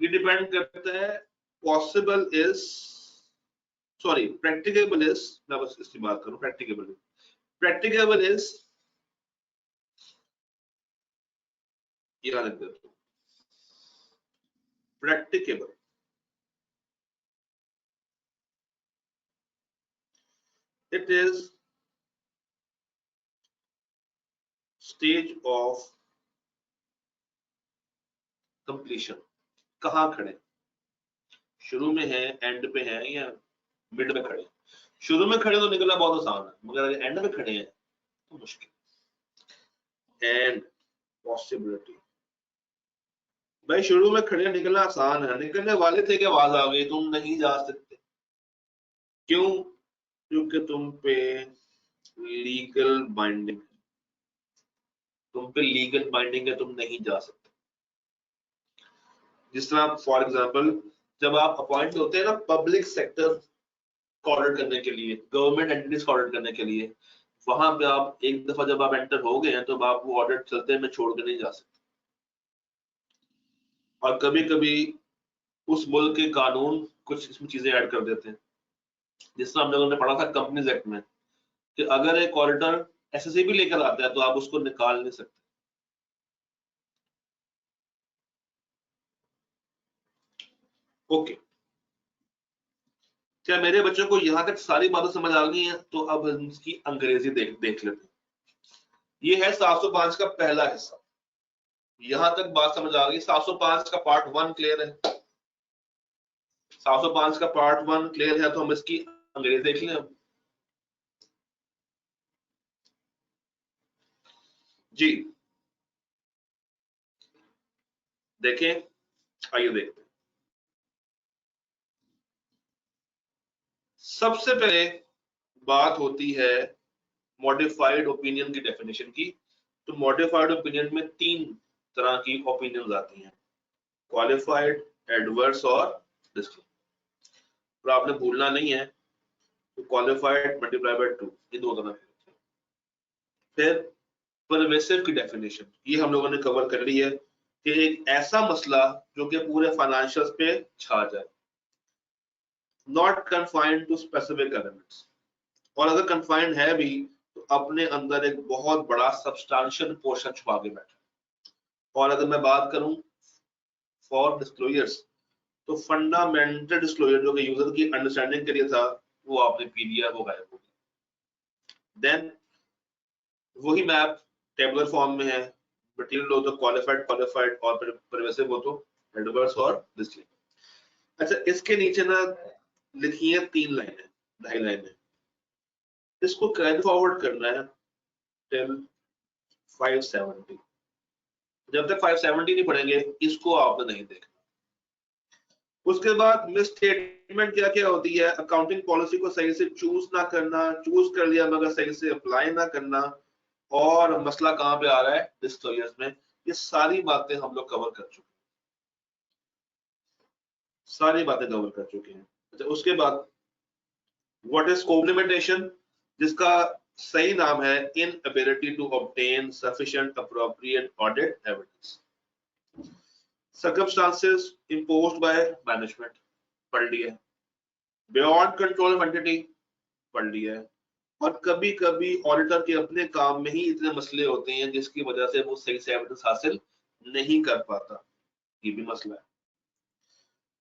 ये डिपेंड करता है। Possible is, sorry practicable is, मैं बस इसकी बात करूं, प्रैक्टिकेबल इज, ये लिख देता हूं, practicable it is stage of completion. कहां खड़े, शुरू में है, एंड पे है या मिड में खड़े। शुरू में खड़े तो निकलना बहुत आसान है, मगर अगर एंड में खड़े हैं तो मुश्किल। एंड पॉसिबिलिटी, भाई शुरू में खड़े निकलना आसान है, निकलने वाले थे कि आवाज आ गई तुम नहीं जा सकते। क्यों, क्योंकि तुम पे लीगल बाइंडिंग, तुम पे लीगल बाइंडिंग है, तुम नहीं जा सकते। जिस तरह फॉर एग्जांपल जब आप अपॉइंट होते हैं ना पब्लिक सेक्टर को ऑडिट करने के लिए, गवर्नमेंट एंटिटीज को ऑडिट करने के लिए, वहां पे आप एक दफा जब आप एंटर हो गए हैं तो आप वो ऑडिट चलते में छोड़ के नहीं जा सकते। और कभी कभी उस मुल्क के कानून कुछ इसमें चीजें ऐड कर देते हैं, जिस तरह हम लोगों ने पढ़ा था कंपनीज एक्ट में कि अगर एक ऑडिटर एसएससी भी लेकर आता है तो आप उसको निकाल नहीं सकते। ओके, क्या मेरे बच्चों को यहाँ तक सारी बातें समझ आ गई हैं? तो अब इसकी अंग्रेजी देख लेते हैं। ये है 705 का पहला हिस्सा, यहां तक बात समझ आ गई। 705 का पार्ट 1 क्लियर है, 705 का पार्ट 1 क्लियर है, तो हम इसकी अंग्रेजी देख लें जी। देखें, आइए देखते हैं। सबसे पहले बात होती है मॉडिफाइड ओपिनियन की डेफिनेशन की। तो मॉडिफाइड ओपिनियन में 3 तरह की ओपिनियन आती हैं, क्वालिफाइड, एडवर्स और डिस्क्लेमर। तो आपने भूलना नहीं है, तो क्वालिफाइड मल्टीप्लाई बाय 2, ये 2 तरह के। फिर परवेसिव की डेफिनेशन, ये हम लोगों ने कवर कर ली है कि एक ऐसा मसला जो कि पूरे फाइनेंशियल्स पे छा जाए, not confined to specific elements, और अगर कन्फाइंड है भी तो अपने अंदर एक बहुत बड़ा सब्सटेंशियल पोर्शन छुपा के बैठा। और अगर मैं बात करूं फॉर डिस्क्लोजर्स, तो फंडामेंटल डिस्क्लोजर जो कि यूजर की अंडरस्टैंडिंग के लिए था, वो आपने पी लिया, वो गायब हो गया। देन वही मैप टेबुलर फॉर्म में है, मटेरियल हो तो क्वालिफाइड और परवेसिव हो तो एडवर्स और डिस्क्लेमर। अच्छा, इसके नीचे ना लिखी है 3 लाइनें, 2.5 लाइनें, इसको कैरी फॉरवर्ड करना है टिल 570। जब तक 570 नहीं पढ़ेंगे इसको आपने नहीं देखना। उसके बाद मिस स्टेटमेंट क्या क्या होती है, अकाउंटिंग पॉलिसी को सही से चूज ना करना, चूज कर लिया मगर सही से अप्लाई ना करना, और मसला कहां पे आ रहा है, डिस्क्लोजर्स में। ये सारी बातें हम लोग कवर कर चुके हैं, सारी बातें कवर कर चुके हैं। अच्छा, उसके बाद व्हाट इज कोम्प्लीमेंटेशन, जिसका सही नाम है inability to obtain sufficient appropriate audit evidence. circumstances imposed by management पढ़ लिया, beyond control of entity पढ़ लिया है, और कभी कभी ऑडिटर के अपने काम में ही इतने मसले होते हैं जिसकी वजह से वो सही से एविडेंस हासिल नहीं कर पाता, ये भी मसला है।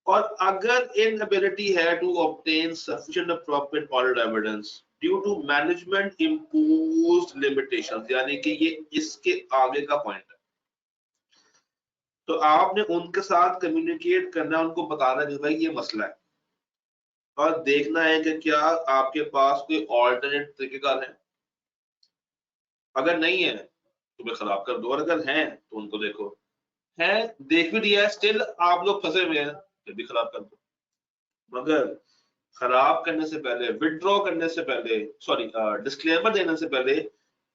और अगर इनएबिलिटी है to obtain sufficient appropriate audit evidence due to management imposed limitations, यानी कि ये इसके आगे का पॉइंट है, तो आपने उनके साथ कम्युनिकेट करना है, उनको बताना है कि भाई ये मसला है, और देखना है कि क्या आपके पास कोई ऑल्टरनेट तरीकेकार है। अगर नहीं है तो फिर खराब कर दो, और अगर है तो उनको देखो। है, देख भी दिया है, स्टिल आप लोग फंसे हुए हैं, फिर भी खराब कर दो। मगर खराब करने से पहले, विड्रॉ करने से पहले, सॉरी डिस्क्लेमर देने से पहले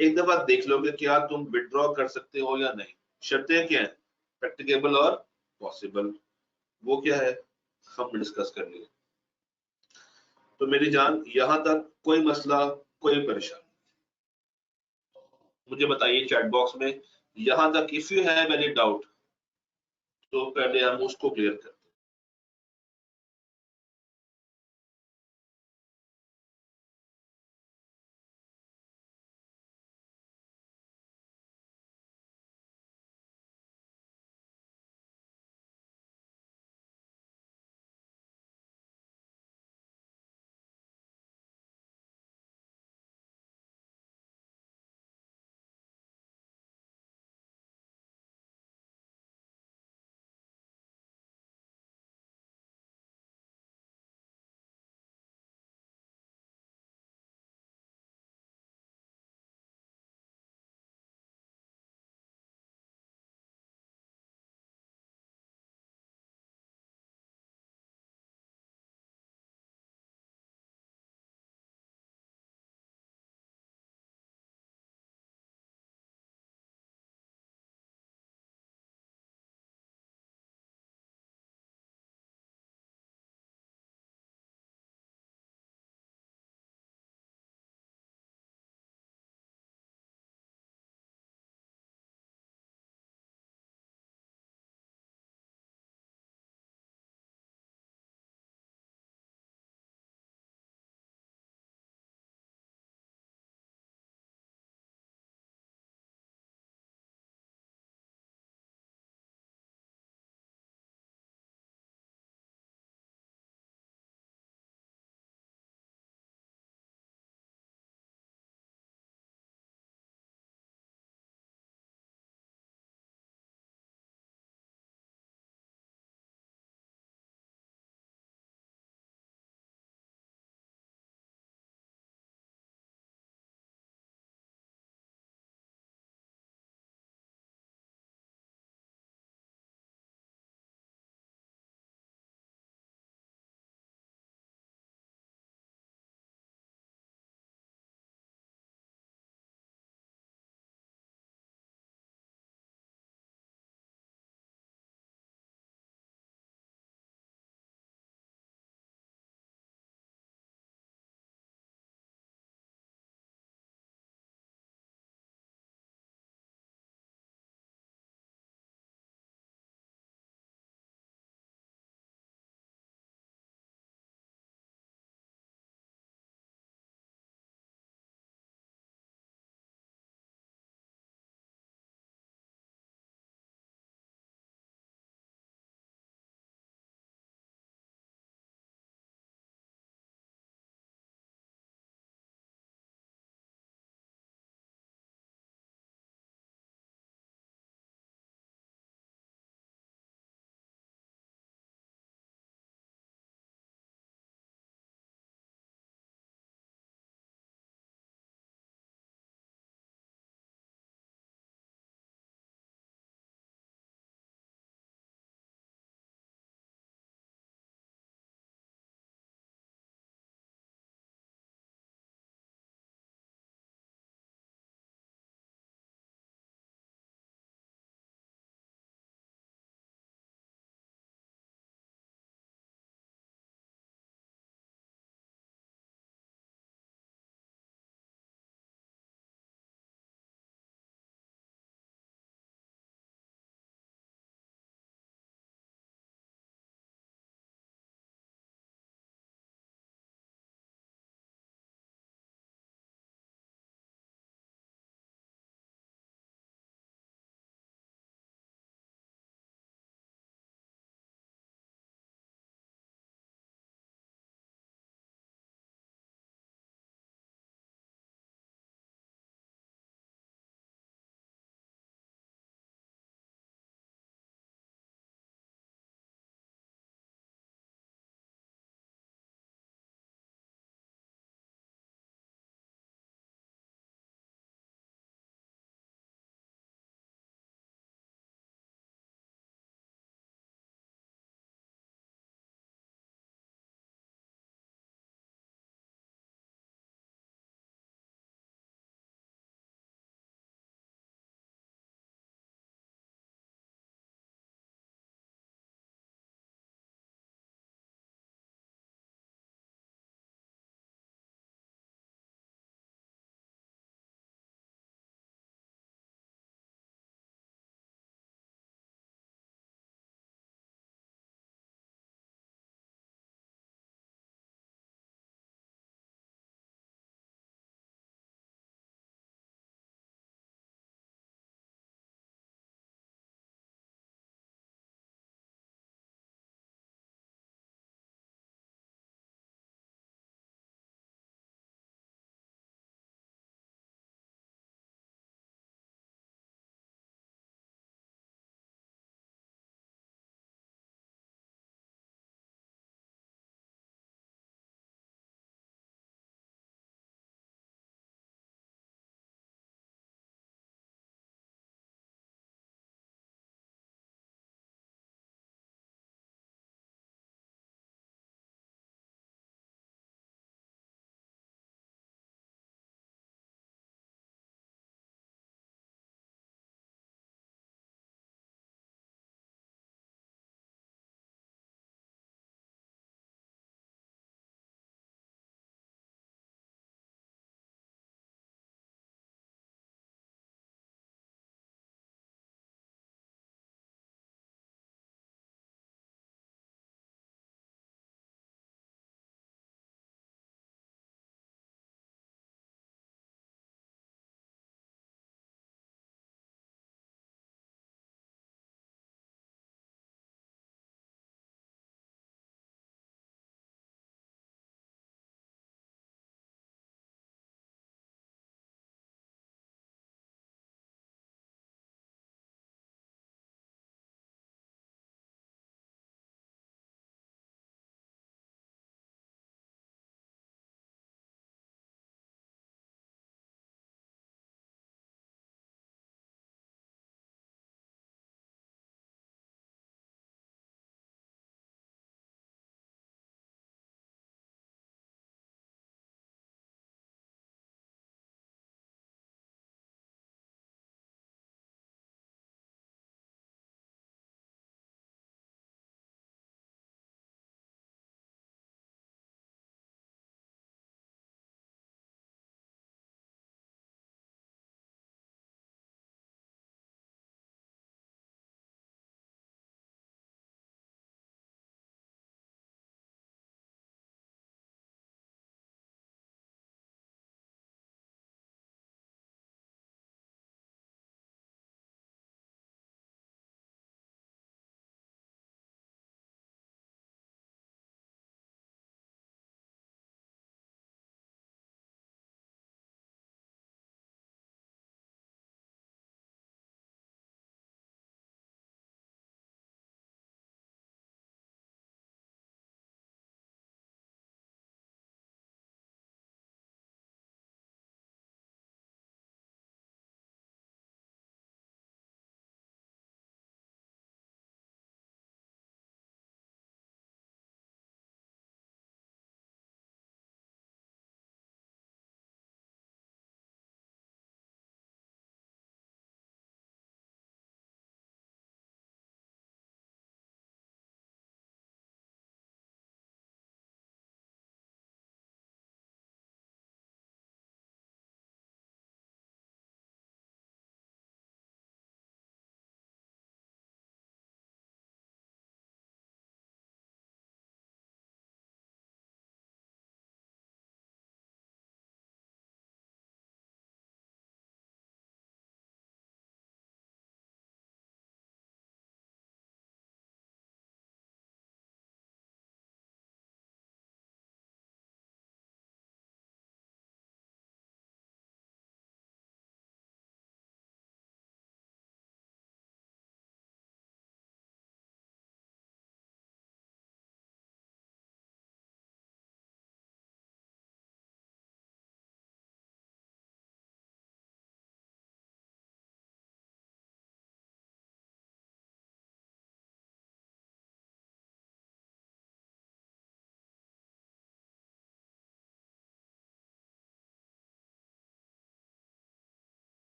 एक दफा देख लो कि क्या तुम विड्रॉ कर सकते हो या नहीं। शर्तें क्या है, प्रैक्टिकेबल और पॉसिबल, वो क्या है हमने डिस्कस कर लिया। तो मेरी जान यहां तक कोई मसला, कोई परेशानी, मुझे बताइए चैट बॉक्स में। यहां तक if you have any doubt तो पहले हम उसको क्लियर करें।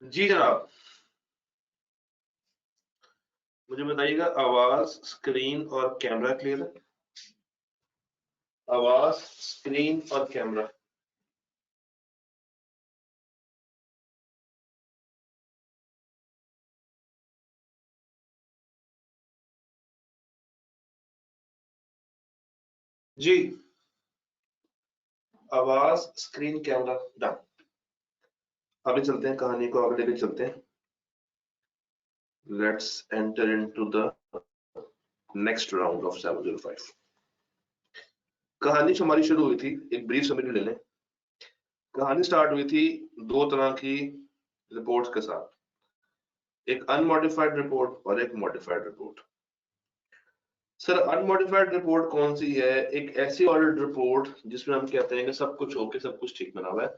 जी जनाब, मुझे बताइएगा, आवाज, स्क्रीन और कैमरा क्लियर है? आवाज, स्क्रीन और कैमरा। जी, आवाज, स्क्रीन, कैमरा डन। आगे चलते हैं, कहानी को आगे लेके चलते हैं। Let's enter into the next round of 705। कहानी हमारी शुरू हुई थी, एक ब्रीफ समरी ले लें। कहानी स्टार्ट हुई थी दो तरह की रिपोर्ट्स के साथ, एक अनमॉडिफाइड रिपोर्ट और एक modified report. Sir, unmodified report कौन सी है? एक ऐसी ऑडिट रिपोर्ट जिसमें हम कहते हैं कि सब कुछ ओके, सब कुछ ठीक बना हुआ है।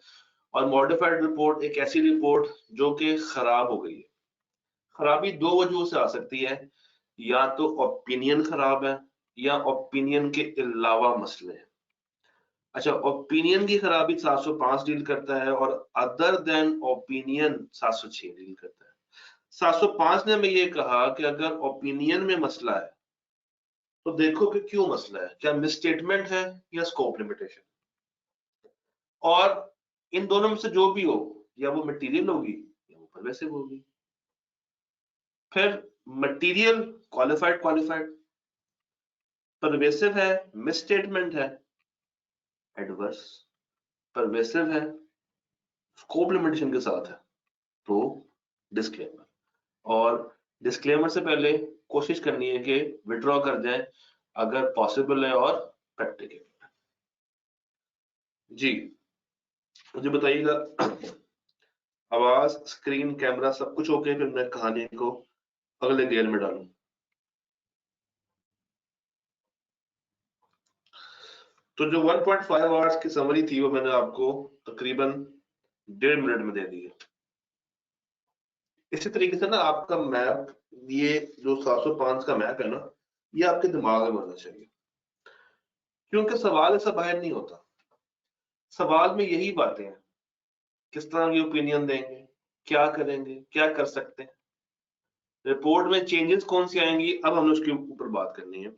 और मॉडिफाइड रिपोर्ट एक ऐसी रिपोर्ट जो कि खराब हो गई है। खराबी दो वजहों से आ सकती है, या तो ओपिनियन खराब है या ओपिनियन के अलावा मसले हैं। अच्छा, ओपिनियन की खराबी 705 डील करता है और अदर देन ओपिनियन 706 डील करता है। 705 ने हमें ये कहा कि अगर ओपिनियन में मसला है तो देखो कि क्यों मसला है, क्या मिसस्टेटमेंट है या स्कोप लिमिटेशन। और इन दोनों में से जो भी हो, या वो मटेरियल होगी या वो परवेसिव होगी। फिर मटेरियल क्वालिफाइड, परवेसिव है मिसस्टेटमेंट है एडवर्स, परवेसिव है स्कोप लिमिटेशन के साथ है तो डिस्क्लेमर। और डिस्क्लेमर से पहले कोशिश करनी है कि विड्रॉ कर जाए अगर पॉसिबल है और प्रैक्टिकल। जी, मुझे बताइएगा, आवाज, स्क्रीन, कैमरा सब कुछ ओके? फिर मैं कहानी को अगले गियर में डालूं। तो जो 1.5 आवर्स की समरी थी वो मैंने आपको तकरीबन 1.5 मिनट में दे दी है। इसी तरीके से ना आपका मैप, ये जो 705 का मैप है ना, ये आपके दिमाग में होना चाहिए, क्योंकि सवाल ऐसा बाहर नहीं होता। सवाल में यही बातें हैं, किस तरह की ओपिनियन देंगे, क्या करेंगे, क्या कर सकते हैं, रिपोर्ट में चेंजेस कौन सी आएंगी, अब हमें उसके ऊपर बात करनी है।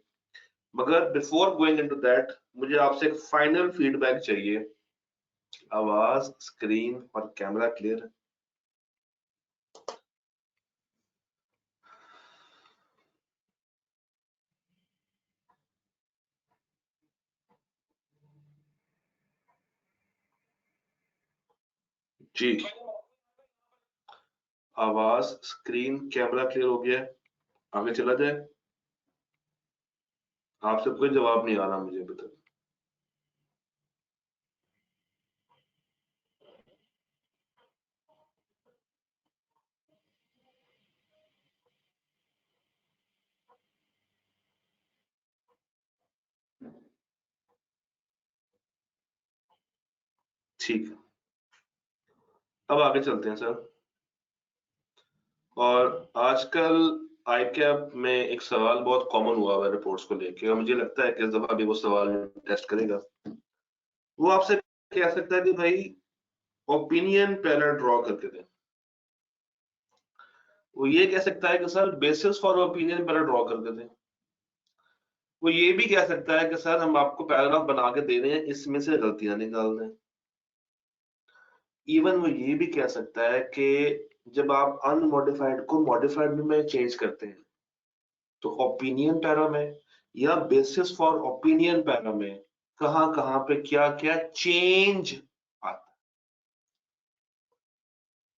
मगर बिफोर गोइंग इनटू दैट, मुझे आपसे एक फाइनल फीडबैक चाहिए। आवाज, स्क्रीन और कैमरा क्लियर है? जी, आवाज, स्क्रीन, कैमरा क्लियर हो गया है, आगे चला जाए? आपसे कोई जवाब नहीं आ रहा मुझे अभी तक। ठीक है, अब आगे चलते हैं सर। और आजकल आईकैप में एक सवाल बहुत कॉमन हुआ हुआ है रिपोर्ट्स को लेके, और मुझे लगता है कि इस दफा भी वो सवाल टेस्ट करेगा। वो आपसे कह सकता है कि भाई ओपिनियन पहले ड्रॉ करके दें। वो ये कह सकता है कि सर बेसिस फॉर ओपिनियन पहले ड्रॉ करके दें। वो ये भी कह सकता है कि सर हम आपको पैराग्राफ बना के दे रहे हैं, इसमें से गलतियां निकाल दें। इवन वो ये भी कह सकता है कि जब आप अनमॉडिफाइड को मॉडिफाइड में चेंज करते हैं तो ओपिनियन पैरा में या बेसिस फॉर ओपिनियन पैरा में कहां कहां पे क्या क्या चेंज आता है।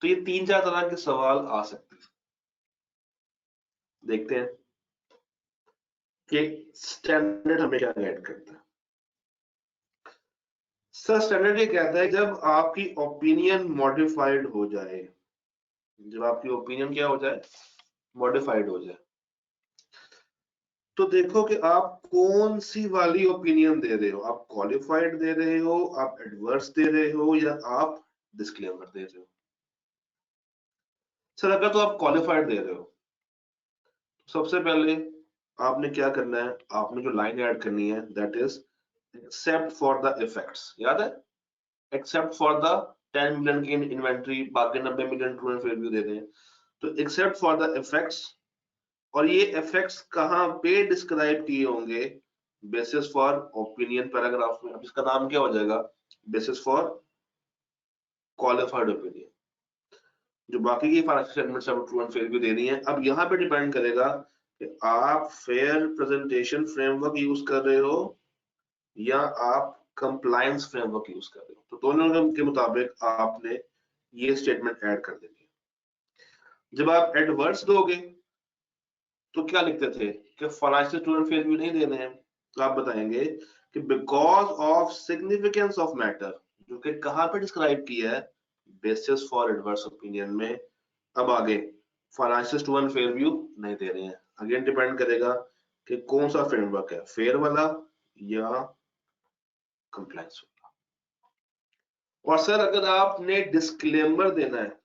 तो ये 3-4 तरह के सवाल आ सकते हैं। देखते हैं कि स्टैंडर्ड हमें क्या गाइड करता है। सर, स्टैंडर्ड ये कहता है जब आपकी ओपिनियन मॉडिफाइड हो जाए, जब आपकी ओपिनियन क्या हो जाए, मॉडिफाइड हो जाए, तो देखो कि आप कौन सी वाली ओपिनियन दे रहे हो। आप क्वालिफाइड दे रहे हो, आप एडवर्स दे रहे हो, या आप डिस्क्लेमर दे रहे हो। सर, अगर तो आप क्वालिफाइड दे रहे हो तो सबसे पहले आपने क्या करना है, आपने जो लाइन ऐड करनी है that is except for the effects. याद है, एक्सेप्ट फॉर द 10 मिलियन की इन्वेंट्री, बाकी 90 million true and fair view दे रहे हैं। तो एक्सेप्ट फॉर द इफेक्ट्स, और ये इफेक्ट्स कहाँ पे डिस्क्राइब किए होंगे? बेसिस फॉर ओपिनियन पैराग्राफ में। अब इसका नाम क्या हो जाएगा? Basis for qualified opinion. जो बाकी की फाइनेंशियल स्टेटमेंट्स अब ट्रू एंड फेयर व्यू दे रही है, अब यहाँ पे डिपेंड करेगा कि आप फेयर प्रेजेंटेशन फ्रेमवर्क यूज कर रहे हो या आप कंप्लायंस फ्रेमवर्क यूज कर रहे हो। तो दोनों के मुताबिक आपने ये स्टेटमेंट ऐड कर देनी है। जब आप एडवर्स दोगे तो क्या लिखते थे कि financial true and fair view नहीं देने हैं, तो आप बताएंगे कि because of significance of matter, जो कि कहाँ पे डिस्क्राइब किया है? बेसिस फॉर एडवर्स ओपिनियन में। अब आगे financial true and fair view नहीं दे रहे हैं, अगेन डिपेंड करेगा कि कौन सा फ्रेमवर्क है, फेयर वाला या कंप्लायंस वाला। और सर अगर आपने डिस्क्लेमर देना है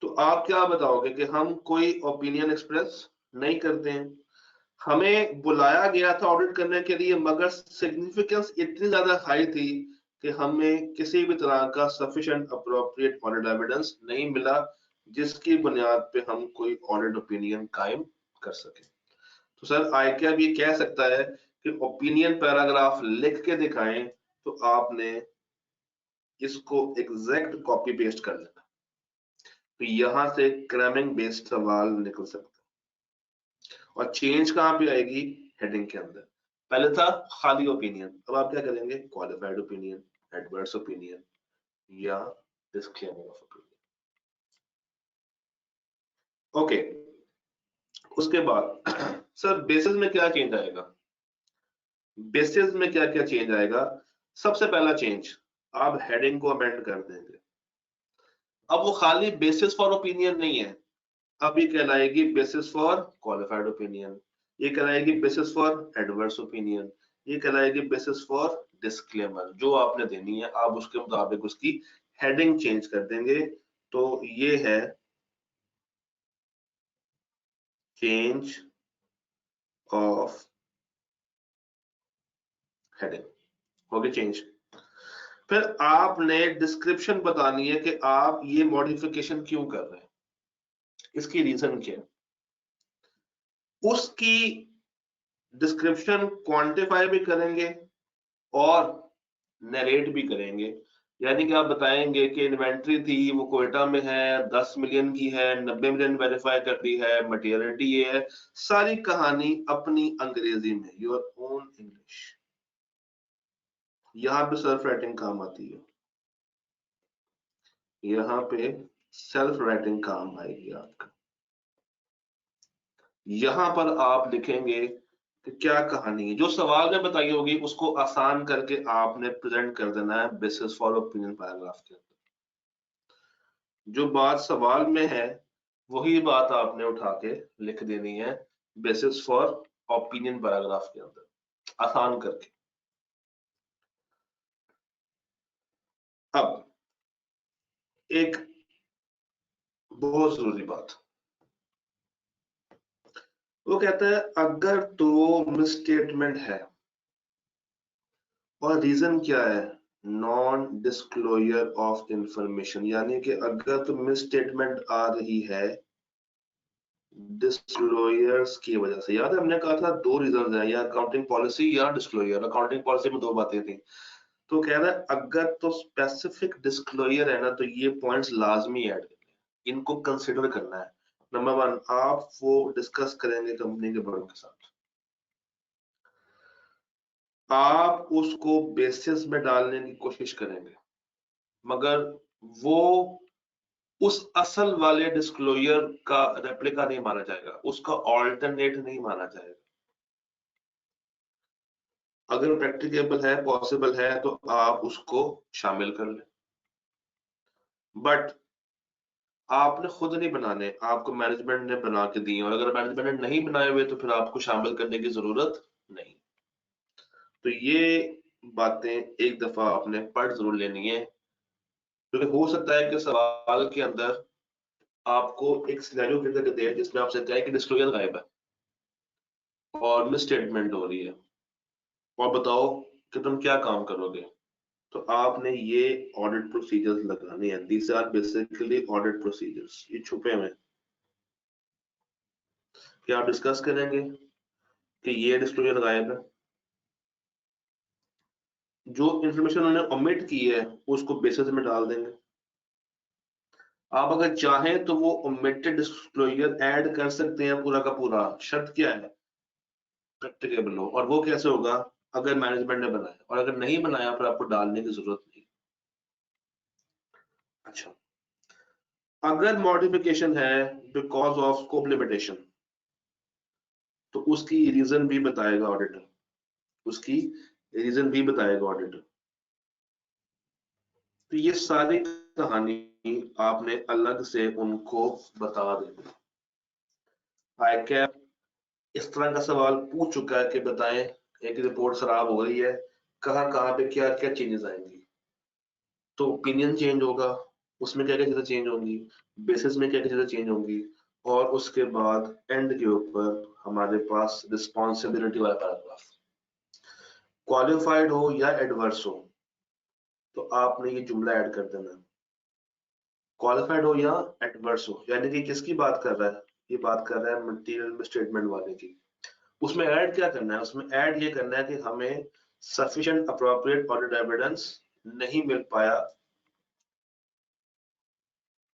तो आप क्या बताओगे कि हम कोई ओपिनियन एक्सप्रेस नहीं करते हैं, हमें बुलाया गया था ऑडिट करने के लिए, मगर सिग्निफिकेंस इतनी ज्यादा हाई थी कि हमें किसी भी तरह का सफिशिएंट अप्रोप्रिएट ऑडिट एविडेंस नहीं मिला जिसकी बुनियाद पे हम कोई ऑडिट ओपिनियन कायम कर सके। तो सर ICAP भी कह सकता है कि ओपिनियन पैराग्राफ लिख के दिखाएं, तो आपने इसको एग्जैक्ट कॉपी पेस्ट कर लेना। तो यहां से क्रैमिंग बेस्ड सवाल निकल सकता है। और चेंज कहां पे आएगी? हेडिंग के अंदर। पहले था खाली ओपिनियन, अब आप क्या करेंगे? क्वालिफाइड ओपिनियन, एडवर्स ओपिनियन या डिस्क्लेमर ऑफ ओपिनियन। ओके, उसके बाद सर बेसिस में क्या चेंज आएगा? बेसिस में क्या क्या चेंज आएगा? सबसे पहला चेंज, आप हेडिंग को अमेंड कर देंगे। अब वो खाली बेसिस फॉर ओपिनियन नहीं है, अब ये कहलाएगी बेसिस फॉर क्वालिफाइड ओपिनियन, ये कहलाएगी बेसिस फॉर एडवर्स ओपिनियन, ये कहलाएगी बेसिस फॉर डिस्क्लेमर। जो आपने देनी है आप उसके मुताबिक उसकी हेडिंग चेंज कर देंगे। तो ये है चेंज ऑफ हेडिंग, हो गई चेंज। फिर आपने डिस्क्रिप्शन बतानी है कि आप ये मॉडिफिकेशन क्यों कर रहे हैं, इसकी रीजन क्या है। उसकी डिस्क्रिप्शन क्वांटिफाई भी करेंगे और नरेट भी करेंगे। यानी कि आप बताएंगे कि इन्वेंट्री थी वो कोयटा में है, 10 मिलियन की है, 90 मिलियन वेरीफाई कर दी है, मटेरियलिटी ये है, सारी कहानी अपनी अंग्रेजी में, योर ओन इंग्लिश। यहाँ पे सेल्फ राइटिंग काम आती है, यहाँ पे सेल्फ राइटिंग काम आएगी आपका। यहां पर आप लिखेंगे कि क्या कहानी है, जो सवाल में बताई होगी उसको आसान करके आपने प्रेजेंट कर देना है बेसिस फॉर ओपिनियन पैराग्राफ के अंदर। जो बात सवाल में है वही बात आपने उठा के लिख देनी है बेसिस फॉर ओपिनियन पैराग्राफ के अंदर, आसान करके। अब एक बहुत जरूरी बात, वो कहता है अगर तो मिसस्टेटमेंट है, और रीजन क्या है? नॉन डिस्क्लोजर ऑफ इंफॉर्मेशन, यानी कि अगर तो मिसस्टेटमेंट आ रही है डिस्क्लोजर्स की वजह से। याद है हमने कहा था दो रीजन है, या अकाउंटिंग पॉलिसी या डिस्क्लोजर। अकाउंटिंग पॉलिसी में दो बातें थी। तो कह रहा है अगर तो स्पेसिफिक डिस्क्लोजर है ना, तो ये पॉइंट्स लाजमी ऐड करने हैं, इनको कंसिडर करना है। नंबर 1, आप वो डिस्कस करेंगे कंपनी के बड़ों के साथ, आप उसको बेसिस में डालने की कोशिश करेंगे, मगर वो उस असल वाले डिस्क्लोजर का रेप्लिका नहीं माना जाएगा, उसका ऑल्टरनेट नहीं माना जाएगा। अगर प्रैक्टिकेबल है, पॉसिबल है, तो आप उसको शामिल कर लें, बट आपने खुद नहीं बनाने, आपको मैनेजमेंट ने बना के दिए, और अगर मैनेजमेंट ने नहीं बनाए हुए तो फिर आपको शामिल करने की जरूरत नहीं। तो ये बातें एक दफा आपने पढ़ जरूर लेनी है, क्योंकि हो सकता है कि सवाल के अंदर आपको एक सिनेरियो क्रिएट करके दे जिसमें आपसे कहे कि डिस्क्लोजर गायब है और मिस स्टेटमेंट हो रही है, और बताओ कि तुम क्या काम करोगे। तो आपने ये ऑडिट प्रोसीजर्स लगाने हैं। These are basically audit procedures, ये छुपे हुए हैं। क्या आप डिस्कस करेंगे कि ये डिस्क्लोजर गायब है? जो इंफॉर्मेशन उन्होंने ओमिट की है उसको बेसिस में डाल देंगे। आप अगर चाहें तो वो ओमिटेड डिस्क्लोजर ऐड कर सकते हैं पूरा का पूरा, शर्त क्या है? प्रैक्टिकेबल हो। और वो कैसे होगा? अगर मैनेजमेंट ने बनाया, और अगर नहीं बनाया फिर आपको डालने की जरूरत नहीं। अच्छा, अगर मॉडिफिकेशन है बिकॉज ऑफ स्कोप लिमिटेशन तो उसकी रीजन भी बताएगा ऑडिटर, उसकी रीजन भी बताएगा ऑडिटर। तो ये सारी कहानी आपने अलग से उनको बता देनी। आई कैप इस तरह का सवाल पूछ चुका है कि बताएं एक रिपोर्ट खराब हो रही है, कहाँ कहाँ पे क्या क्या चेंजेस आएंगी। तो ओपिनियन चेंज होगा, उसमें क्या क्या चीजें चेंज होंगी, बेसिस में क्या क्या चीजें चेंज होंगी, और उसके बाद एंड के ऊपर हमारे पास रिस्पॉन्सिबिलिटी वाला पैराग्राफ। क्वालिफाइड हो या एडवर्स हो तो आपने ये जुमला ऐड कर देना, क्वालिफाइड हो या एडवर्स हो, यानी कि किसकी बात कर रहा है? ये बात कर रहा है मटेरियल स्टेटमेंट वाले की। उसमें ऐड क्या करना है? उसमें ऐड ये करना है कि हमें सफिशिएंट अप्रोप्रिएट ऑडिट एविडेंस नहीं मिल पाया,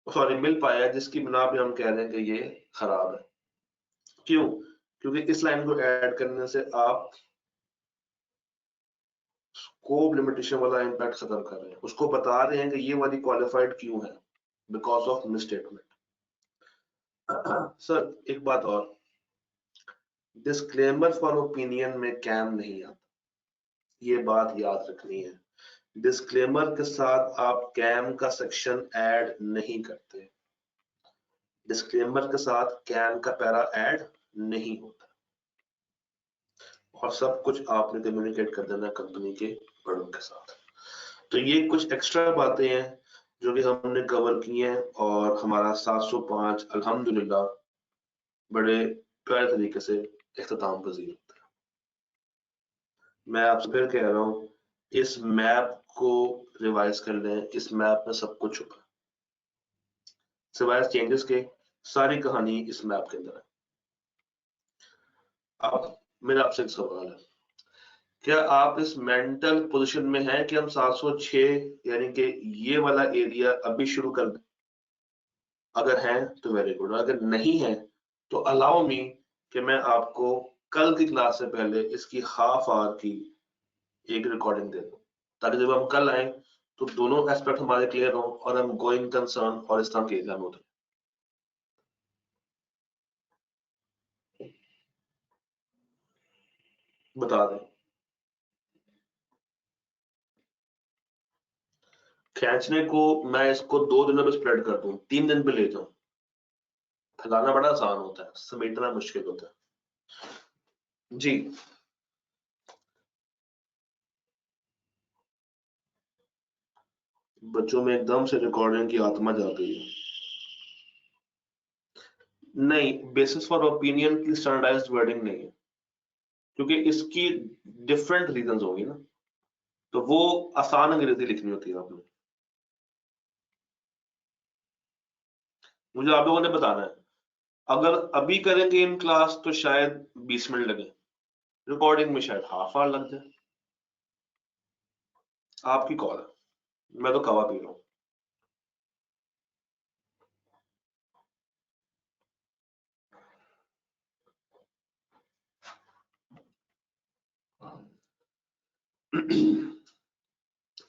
सॉरी मिल पाया, जिसकी बिना पे हम कह रहे हैं कि ये खराब है। क्यों? क्योंकि इस लाइन को ऐड करने से आप स्कोप लिमिटेशन वाला इंपैक्ट खत्म कर रहे हैं, उसको बता रहे हैं कि ये वाली क्वालिफाइड क्यों है, बिकॉज ऑफ मिसस्टेटमेंट। सर एक बात और, डिस्क्लेमर फॉर ओपिनियन में कैम नहीं आता, ये बात याद रखनी है। डिस्क्लेमर के साथ आप कैम का सेक्शन ऐड नहीं करते, डिस्क्लेमर के साथ कैम का पैरा ऐड नहीं होता, और सब कुछ आपने कम्युनिकेट कर देना कंपनी के बड़ों के साथ। तो ये कुछ एक्स्ट्रा बातें हैं जो कि हमने कवर की हैं, और हमारा 705 अल्हम्दुलिल्लाह बड़े प्यारे तरीके से इख्तिताम पजीर होता है। मैं आपसे फिर कह रहा हूँ, इस मैप को रिवाइज कर लें, इस मैप में सब कुछ छुपा है, सिवाय चेंजेस के सारी कहानी इस मैप के अंदर है। अब मेरा आपसे एक सवाल है, क्या आप इस मेंटल पोजीशन में हैं कि हम 706 यानी कि ये वाला एरिया अभी शुरू कर दें? अगर हैं तो वेरी गुड, अगर नहीं है तो अलाउ मी कि मैं आपको कल की क्लास से पहले इसकी हाफ आवर की एक रिकॉर्डिंग दे दूं, ताकि जब हम कल आए तो दोनों एस्पेक्ट हमारे क्लियर हो और हम गोइंग कंसर्न और इस तरह के एरिया में उतरें। बता दें, खींचने को मैं इसको 2 दिनों में स्प्रेड कर दूं, 3 दिन पे ले जाऊं, फैलाना बड़ा आसान होता है, समेटना मुश्किल होता है जी। बच्चों में एकदम से रिकॉर्डिंग की आत्मा जाग गई है। नहीं, बेसिस फॉर ओपिनियन की स्टैंडर्डाइज्ड वर्डिंग नहीं है, क्योंकि इसकी डिफरेंट रीजंस होंगी ना, तो वो आसान अंग्रेजी लिखनी होती है आपने। मुझे आप लोगों ने बताना है, अगर अभी करेंगे इन क्लास तो शायद 20 मिनट लगे, रिकॉर्डिंग में शायद हाफ आवर लग जाए। आपकी कॉल है, मैं तो कवा पी रहा हूँ।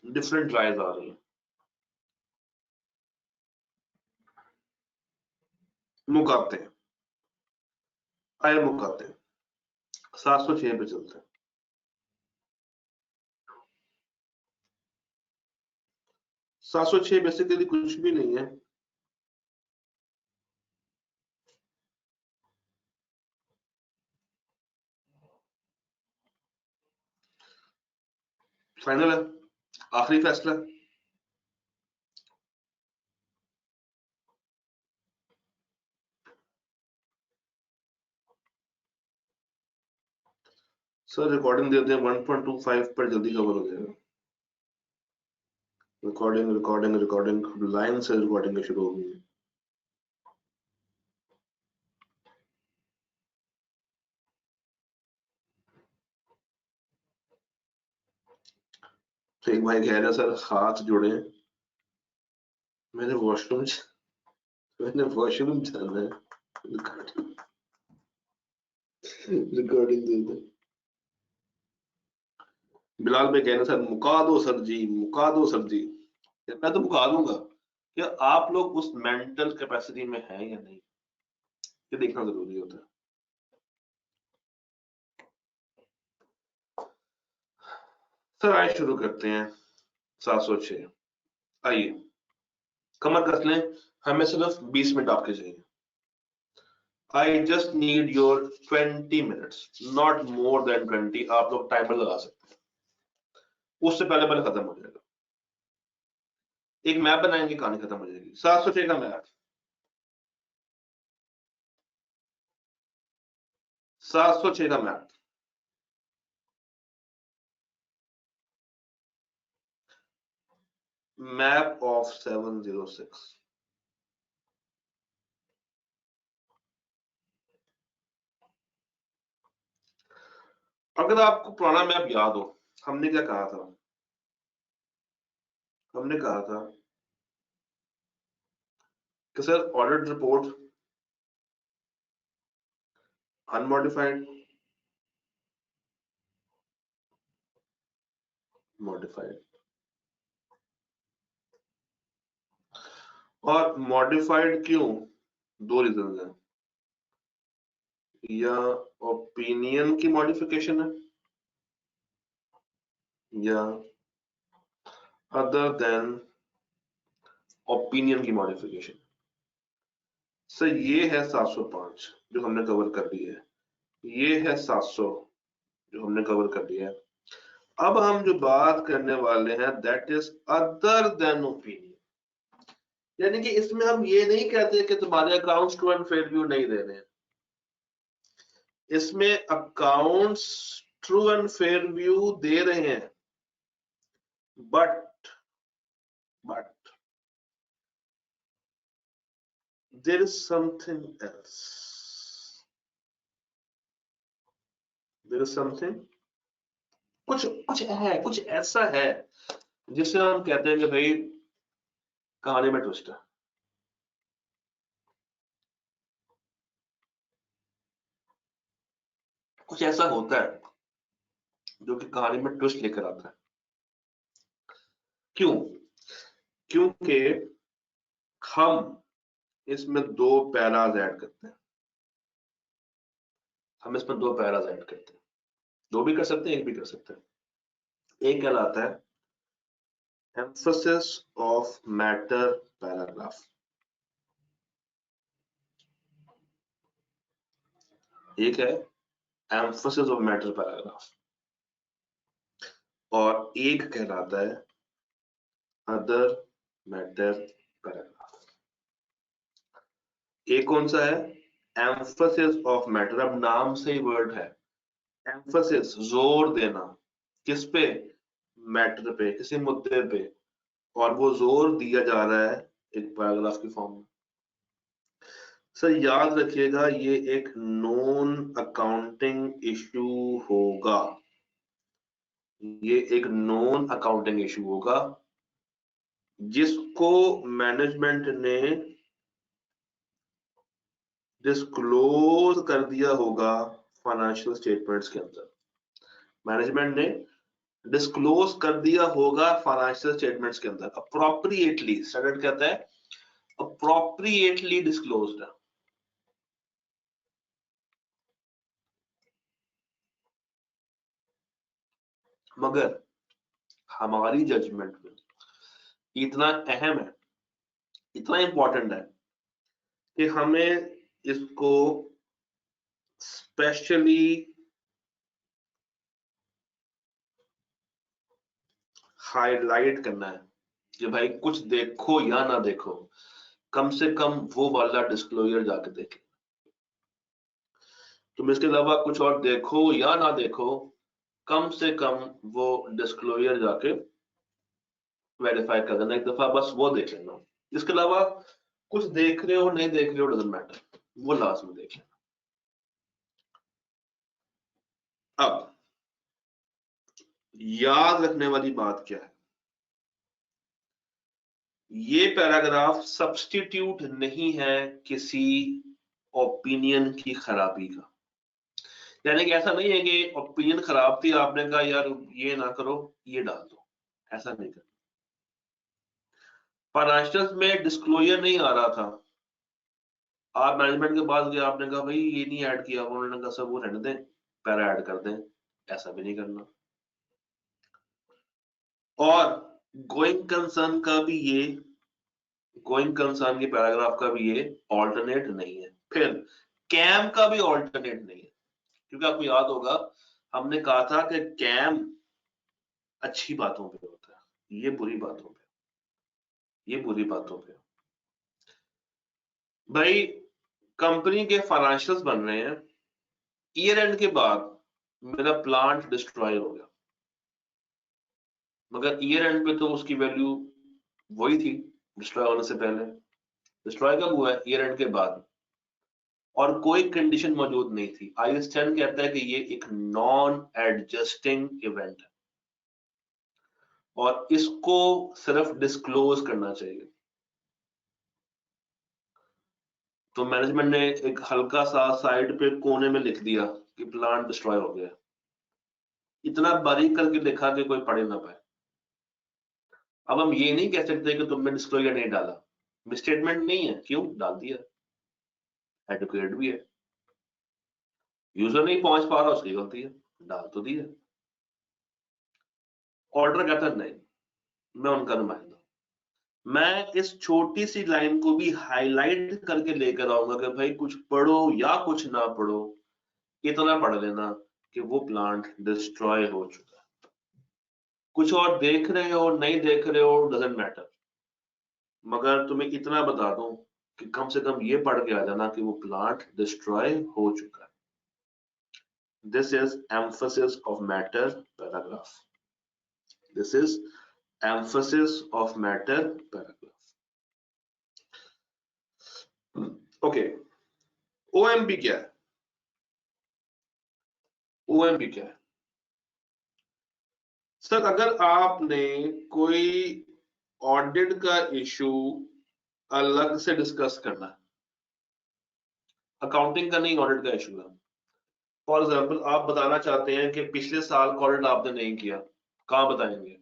डिफरेंट राइज आ रही है, मुकाते हैं, आए मुकाते हैं, 706 पे चलते हैं। 706 बेसिकली कुछ भी नहीं है, फाइनल है, आखिरी फैसला। सर रिकॉर्डिंग दे दें 1.25 पर जल्दी कवर हो जाएगा। रिकॉर्डिंग रिकॉर्डिंग रिकॉर्डिंग, लाइन से रिकॉर्डिंग शुरू होगी। तो एक भाई कह रहे हैं सर हाथ जुड़े, मैंने वॉशरूम जाना है, रिकॉर्डिंग दे दो। बिलाल भाई कह रहे हैं सर मुका दो सर जी, मुका दो सर जी। मैं तो मुका दूंगा, क्या आप लोग उस मेंटल कैपेसिटी में हैं या नहीं, ये देखना जरूरी होता है। सर आइए शुरू करते हैं। 706, आइए कमर कस लें, हमें सिर्फ 20 मिनट आपके चाहिए। I just need your 20 minutes, not more than 20। आप लोग टाइमर लगा सकते हैं, उससे पहले पहले खत्म हो जाएगा। एक मैप बनाएंगे, कहानी खत्म हो जाएगी। 706 का मैप, 706 का मैप, मैप ऑफ 706। अगर आपको पुराना मैप याद हो, हमने क्या कहा था, हमने कहा था कि sir audit report unmodified, modified, और मॉडिफाइड क्यों, दो रीजन है, या ओपिनियन की मॉडिफिकेशन है, या अदर देन ओपिनियन की मॉडिफिकेशन। सर ये है 705 जो हमने कवर कर ली है, ये है 700 जो हमने कवर कर लिया है। अब हम जो बात करने वाले हैं that is other than opinion, यानी कि इसमें हम ये नहीं कहते कि तुम्हारे accounts true and fair view नहीं दे रहे हैं, इसमें accounts true and fair view दे रहे हैं, but there is something else, there is something, कुछ कुछ है, कुछ ऐसा है जिसे हम कहते हैं कि भाई कहानी में ट्विस्ट है। कुछ ऐसा होता है जो कि कहानी में ट्विस्ट लेकर आता है। क्यों? क्योंकि हम इसमें दो पैराज ऐड करते हैं, हम इसमें दो पैराज ऐड करते हैं, दो भी कर सकते हैं, एक भी कर सकते हैं। एक कहलाता है एम्फसिस ऑफ मैटर पैराग्राफ, एक है एम्फसिस ऑफ मैटर पैराग्राफ, और एक कहलाता है अदर मैटर पैराग्राफ। एक कौन सा है? Emphasis of matter. अब नाम से ही वर्ड है एम्फसिस, जोर देना, किस पे? मैटर पे, किसी मुद्दे पे, और वो जोर दिया जा रहा है एक पैराग्राफ की फॉर्म में। सर याद रखिएगा ये एक नॉन अकाउंटिंग इशू होगा, ये एक नॉन अकाउंटिंग इशू होगा जिसको मैनेजमेंट ने डिस्क्लोज कर दिया होगा फाइनेंशियल स्टेटमेंट्स के अंदर, मैनेजमेंट ने डिस्क्लोज कर दिया होगा फाइनेंशियल स्टेटमेंट्स के अंदर, अप्रोप्रिएटली, स्टैंडर्ड कहता है अप्रोप्रिएटली डिस्क्लोज्ड है। मगर हमारी जजमेंट में इतना अहम है, इतना इंपॉर्टेंट है कि हमें इसको स्पेशली हाईलाइट करना है कि भाई कुछ देखो या ना देखो, कम से कम वो वाला डिस्क्लोजर जाके देखें। तुम इसके अलावा कुछ और देखो या ना देखो, कम से कम वो डिस्क्लोजर जाके वेरीफाई कर देना एक दफा, बस वो देख लेना। इसके अलावा कुछ देख रहे हो नहीं देख रहे हो डजंट मैटर, वो लास्ट में देख लेना। अब याद रखने वाली बात क्या है, ये पैराग्राफ सब्स्टिट्यूट नहीं है किसी ओपिनियन की खराबी का। यानी कि ऐसा नहीं है कि ओपिनियन खराब थी, आपने कहा यार ये ना करो ये डाल दो, ऐसा नहीं करना। फाइनेंशियल्स में डिस्क्लोजर नहीं आ रहा था, आप मैनेजमेंट के पास गए, आपने कहा भाई ये नहीं ऐड किया, उन्होंने कहा सब वो रहने दें, पैरा ऐड कर दें, ऐसा भी नहीं करना। और गोइंग कंसर्न का भी ये, गोइंग कंसर्न के पैराग्राफ का भी ये ऑल्टरनेट नहीं है। फिर कैम का भी ऑल्टरनेट नहीं है, क्योंकि आपको याद होगा हमने कहा था कि कैम अच्छी बातों पे होता है, ये बुरी बातों पे, ये बुरी बातों पे। भाई कंपनी के फाइनेंशियल्स बन रहे हैं, ईयर एंड के बाद मेरा प्लांट डिस्ट्रॉय हो गया, मगर ईयर एंड पे तो उसकी वैल्यू वही थी डिस्ट्रॉय होने से पहले। डिस्ट्रॉय कब हुआ है? ईयर एंड के बाद, और कोई कंडीशन मौजूद नहीं थी। IAS 10 कहता है कि ये एक नॉन एडजस्टिंग इवेंट है और इसको सिर्फ डिस्क्लोज करना चाहिए। तो मैनेजमेंट ने एक हल्का सा साइड पे कोने में लिख दिया कि प्लांट डिस्ट्रॉय हो गया, इतना बारीक करके लिखा कि कोई पढ़ ना पाए। अब हम ये नहीं कह सकते कि तुमने डिस्क्लोजर नहीं डाला, मिसस्टेटमेंट नहीं है, क्यों डाल दिया, एडुकेट भी है, यूजर नहीं पहुंच पा रहा उसकी गलती है, डाल तो दिया। ऑर्डर कहता है नहीं, मैं उनका नुमाइंदा, मैं इस छोटी सी लाइन को भी हाईलाइट करके लेकर आऊंगा कि भाई कुछ पढ़ो या कुछ ना पढ़ो, इतना पढ़ लेना कि वो प्लांट डिस्ट्रॉय हो चुका है। कुछ और देख रहे हो नहीं देख रहे हो डजंट मैटर, मगर तुम्हें इतना बता दूं कि कम से कम ये पढ़ के आ जाना कि वो प्लांट डिस्ट्रॉय हो चुका है। This is emphasis of matter paragraph, this is emphasis of matter paragraph. Okay, OMP क्या है? OMP क्या है सर? अगर आपने कोई ऑडिट का इशू अलग से डिस्कस करना है, अकाउंटिंग का नहीं, ऑडिट का इशू है। फॉर एग्जाम्पल आप बताना चाहते हैं कि पिछले साल का ऑडिट आपने नहीं किया, कहां बताएंगे?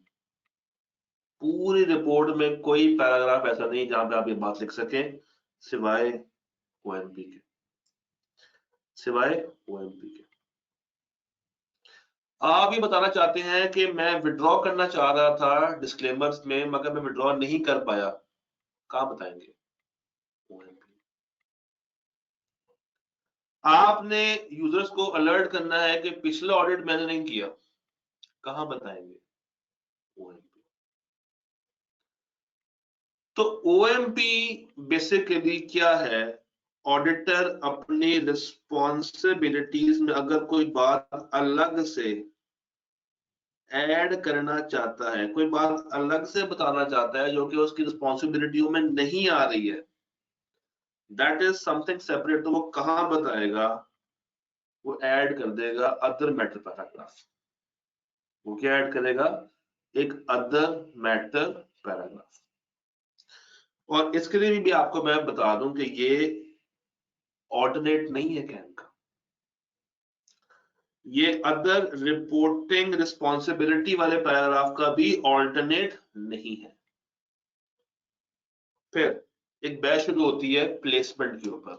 पूरी रिपोर्ट में कोई पैराग्राफ ऐसा नहीं जहां पे आप ये बात लिख सकें सिवाय OMP के, सिवाय OMP के। आप ये बताना चाहते हैं कि मैं विड्रॉ करना चाह रहा था डिस्क्लेमर्स में, मगर मैं विड्रॉ नहीं कर पाया, कहां बताएंगे? OMP। आपने यूजर्स को अलर्ट करना है कि पिछला ऑडिट मैंने नहीं किया, कहां बताएंगे? OMP। तो OMP बेसिकली क्या है? ऑडिटर अपनी रिस्पॉन्सिबिलिटीज में अगर कोई बात अलग से ऐड करना चाहता है, कोई बात अलग से बताना चाहता है जो कि उसकी रिस्पॉन्सिबिलिटियों में नहीं आ रही है, दैट इज समथिंग सेपरेट, तो वो कहां बताएगा? वो ऐड कर देगा अदर मैटर पैराग्राफ। वो क्या ऐड करेगा? एक अदर मैटर पैराग्राफ। और इसके लिए भी आपको मैं बता दूं कि ये ऑल्टरनेट नहीं है कैम का, ये अदर रिपोर्टिंग रिस्पॉन्सिबिलिटी वाले पैराग्राफ का भी ऑल्टरनेट नहीं है। फिर एक बहस शुरू होती है प्लेसमेंट के ऊपर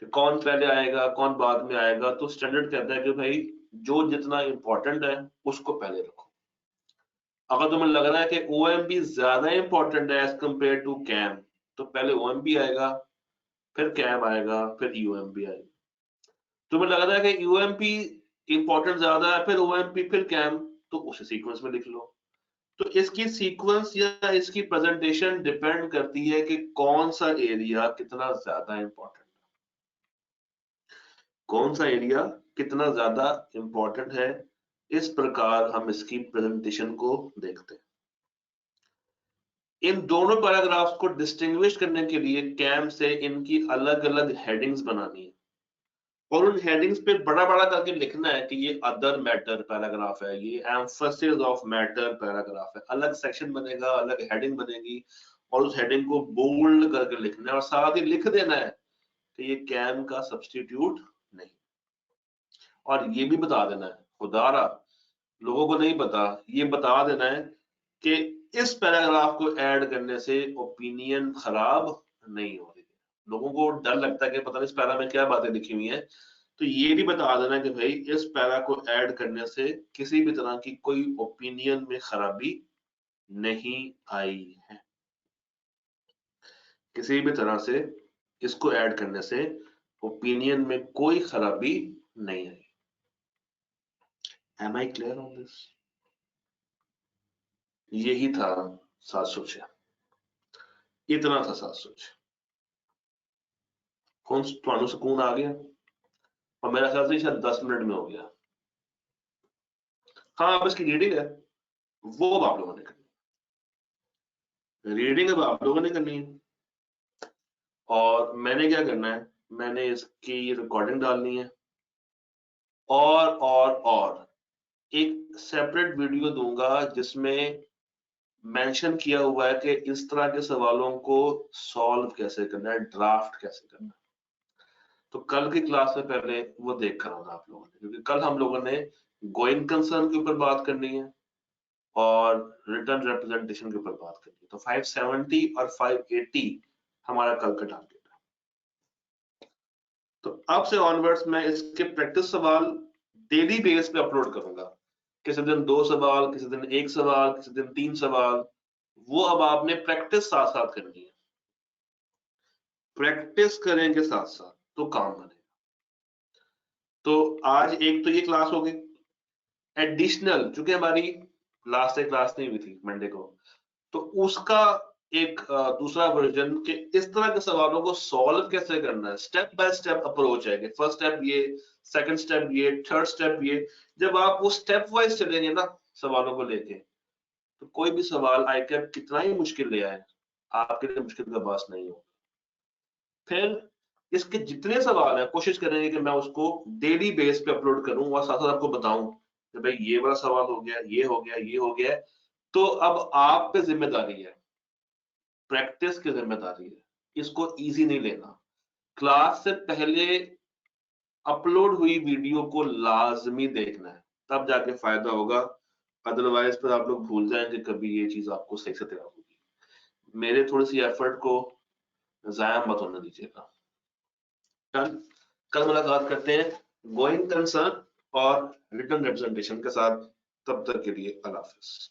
कि कौन पहले आएगा कौन बाद में आएगा। तो स्टैंडर्ड कहता है कि भाई जो जितना इंपॉर्टेंट है उसको पहले रखो। अगर तुम्हें लग रहा है कि OMP ज्यादा इंपॉर्टेंट है एज कंपेयर टू कैम, तो पहले OMP आएगा, फिर कैम आएगा, फिर UMP आएगा। तुम्हें लग रहा है कि UMP इंपॉर्टेंट ज्यादा है, फिर OMP, फिर कैम, तो उसे सीक्वेंस में लिख लो। तो इसकी सीक्वेंस या इसकी प्रेजेंटेशन डिपेंड करती है कि कौन सा एरिया कितना ज्यादा इंपॉर्टेंट, कौन सा एरिया कितना ज्यादा इंपॉर्टेंट है। इस प्रकार हम इसकी प्रेजेंटेशन को देखते हैं। इन दोनों पैराग्राफ्स को डिस्टिंग्विश करने के लिए कैम से इनकी अलग अलग हेडिंग्स बनानी है और उन हेडिंग्स पे बड़ा बड़ा करके लिखना है कि ये अदर मैटर पैराग्राफ है, ये एम्फसिस ऑफ मैटर पैराग्राफ है। अलग सेक्शन बनेगा, अलग हेडिंग बनेगी और उस हेडिंग को बोल्ड करके लिखना है और साथ ही लिख देना है कि ये कैम का सब्स्टिट्यूट नहीं। और ये भी बता देना है, खुदारा लोगों को नहीं पता, ये बता देना है कि इस पैराग्राफ को ऐड करने से ओपिनियन खराब नहीं हो रही है। लोगों को डर लगता है कि पता नहीं इस पैरा में क्या बातें लिखी हुई हैं, तो ये भी बता देना कि भाई इस पैरा को ऐड करने से किसी भी तरह की कोई ओपिनियन में खराबी नहीं आई है, किसी भी तरह से इसको ऐड करने से ओपिनियन में कोई खराबी नहीं आई। Am I clear on this? यही था 706, इतना था 706। कौन ਤੁਹਾਨੂੰ सुकून आ गया? और मेरा ख्याल से शायद 10 मिनट में हो गया। हाँ, अब इसकी रीडिंग है, वो अब आप लोगों ने करनी, रीडिंग अब आप लोगों ने करनी है। और मैंने क्या करना है, मैंने इसकी रिकॉर्डिंग डालनी है और एक सेपरेट वीडियो दूंगा जिसमें मेंशन किया हुआ है कि इस तरह के सवालों को सॉल्व कैसे करना है, ड्राफ्ट कैसे करना है। तो कल की क्लास में पहले वो देख कर आना आप लोगों ने, क्योंकि कल हम लोगों ने गोइंग कंसर्न के ऊपर बात करनी है और रिटर्न रिप्रेजेंटेशन के ऊपर बात करनी है। तो 570 और 580 हमारा कल का टारगेट है। तो अब से ऑनवर्ड्स मैं इसके प्रैक्टिस सवाल डेली बेस पे अपलोड करूंगा, किसी दिन 2 सवाल, किसी दिन 1 सवाल, किसी दिन 3 सवाल। वो अब आपने प्रैक्टिस साथ साथ करनी है, प्रैक्टिस करेंगे साथ साथ तो काम बनेगा। तो आज एक तो ये क्लास होगी एडिशनल, चूंकि हमारी लास्ट से क्लास नहीं हुई थी मंडे को, तो उसका एक दूसरा वर्जन कि इस तरह के सवालों को सॉल्व कैसे करना है, स्टेप बाय स्टेप अप्रोच है कि फर्स्ट स्टेप ये, सेकंड स्टेप ये, थर्ड स्टेप ये। जब आप वो स्टेप वाइज चलेंगे ना सवालों को लेके, तो कोई भी सवाल आई कैप कितना ही मुश्किल ले आए, आपके लिए मुश्किल का बात नहीं हो। फिर इसके जितने सवाल हैं कोशिश करेंगे कि मैं उसको डेली बेस पे अपलोड करूं और साथ साथ आपको बताऊं कि भाई ये वाला सवाल हो गया, ये हो गया, ये हो गया। तो अब आप पे जिम्मेदारी है, प्रैक्टिस की जिम्मेदारी है, इसको इजी नहीं लेना। क्लास से पहले अपलोड हुई वीडियो को लाजमी देखना है, तब जाके फायदा होगा। अदरवाइज फिर आप लोग भूल जाएंगे कभी ये चीज आपको सही से तैयार होगी। मेरे थोड़ी सी एफर्ट को जाया मत होने दीजिएगा। कल मुलाकात करते हैं गोइंग कंसर्न और रिटर्न रिप्रेजेंटेशन के साथ, तब तक के लिए अल्लाह हाफिज।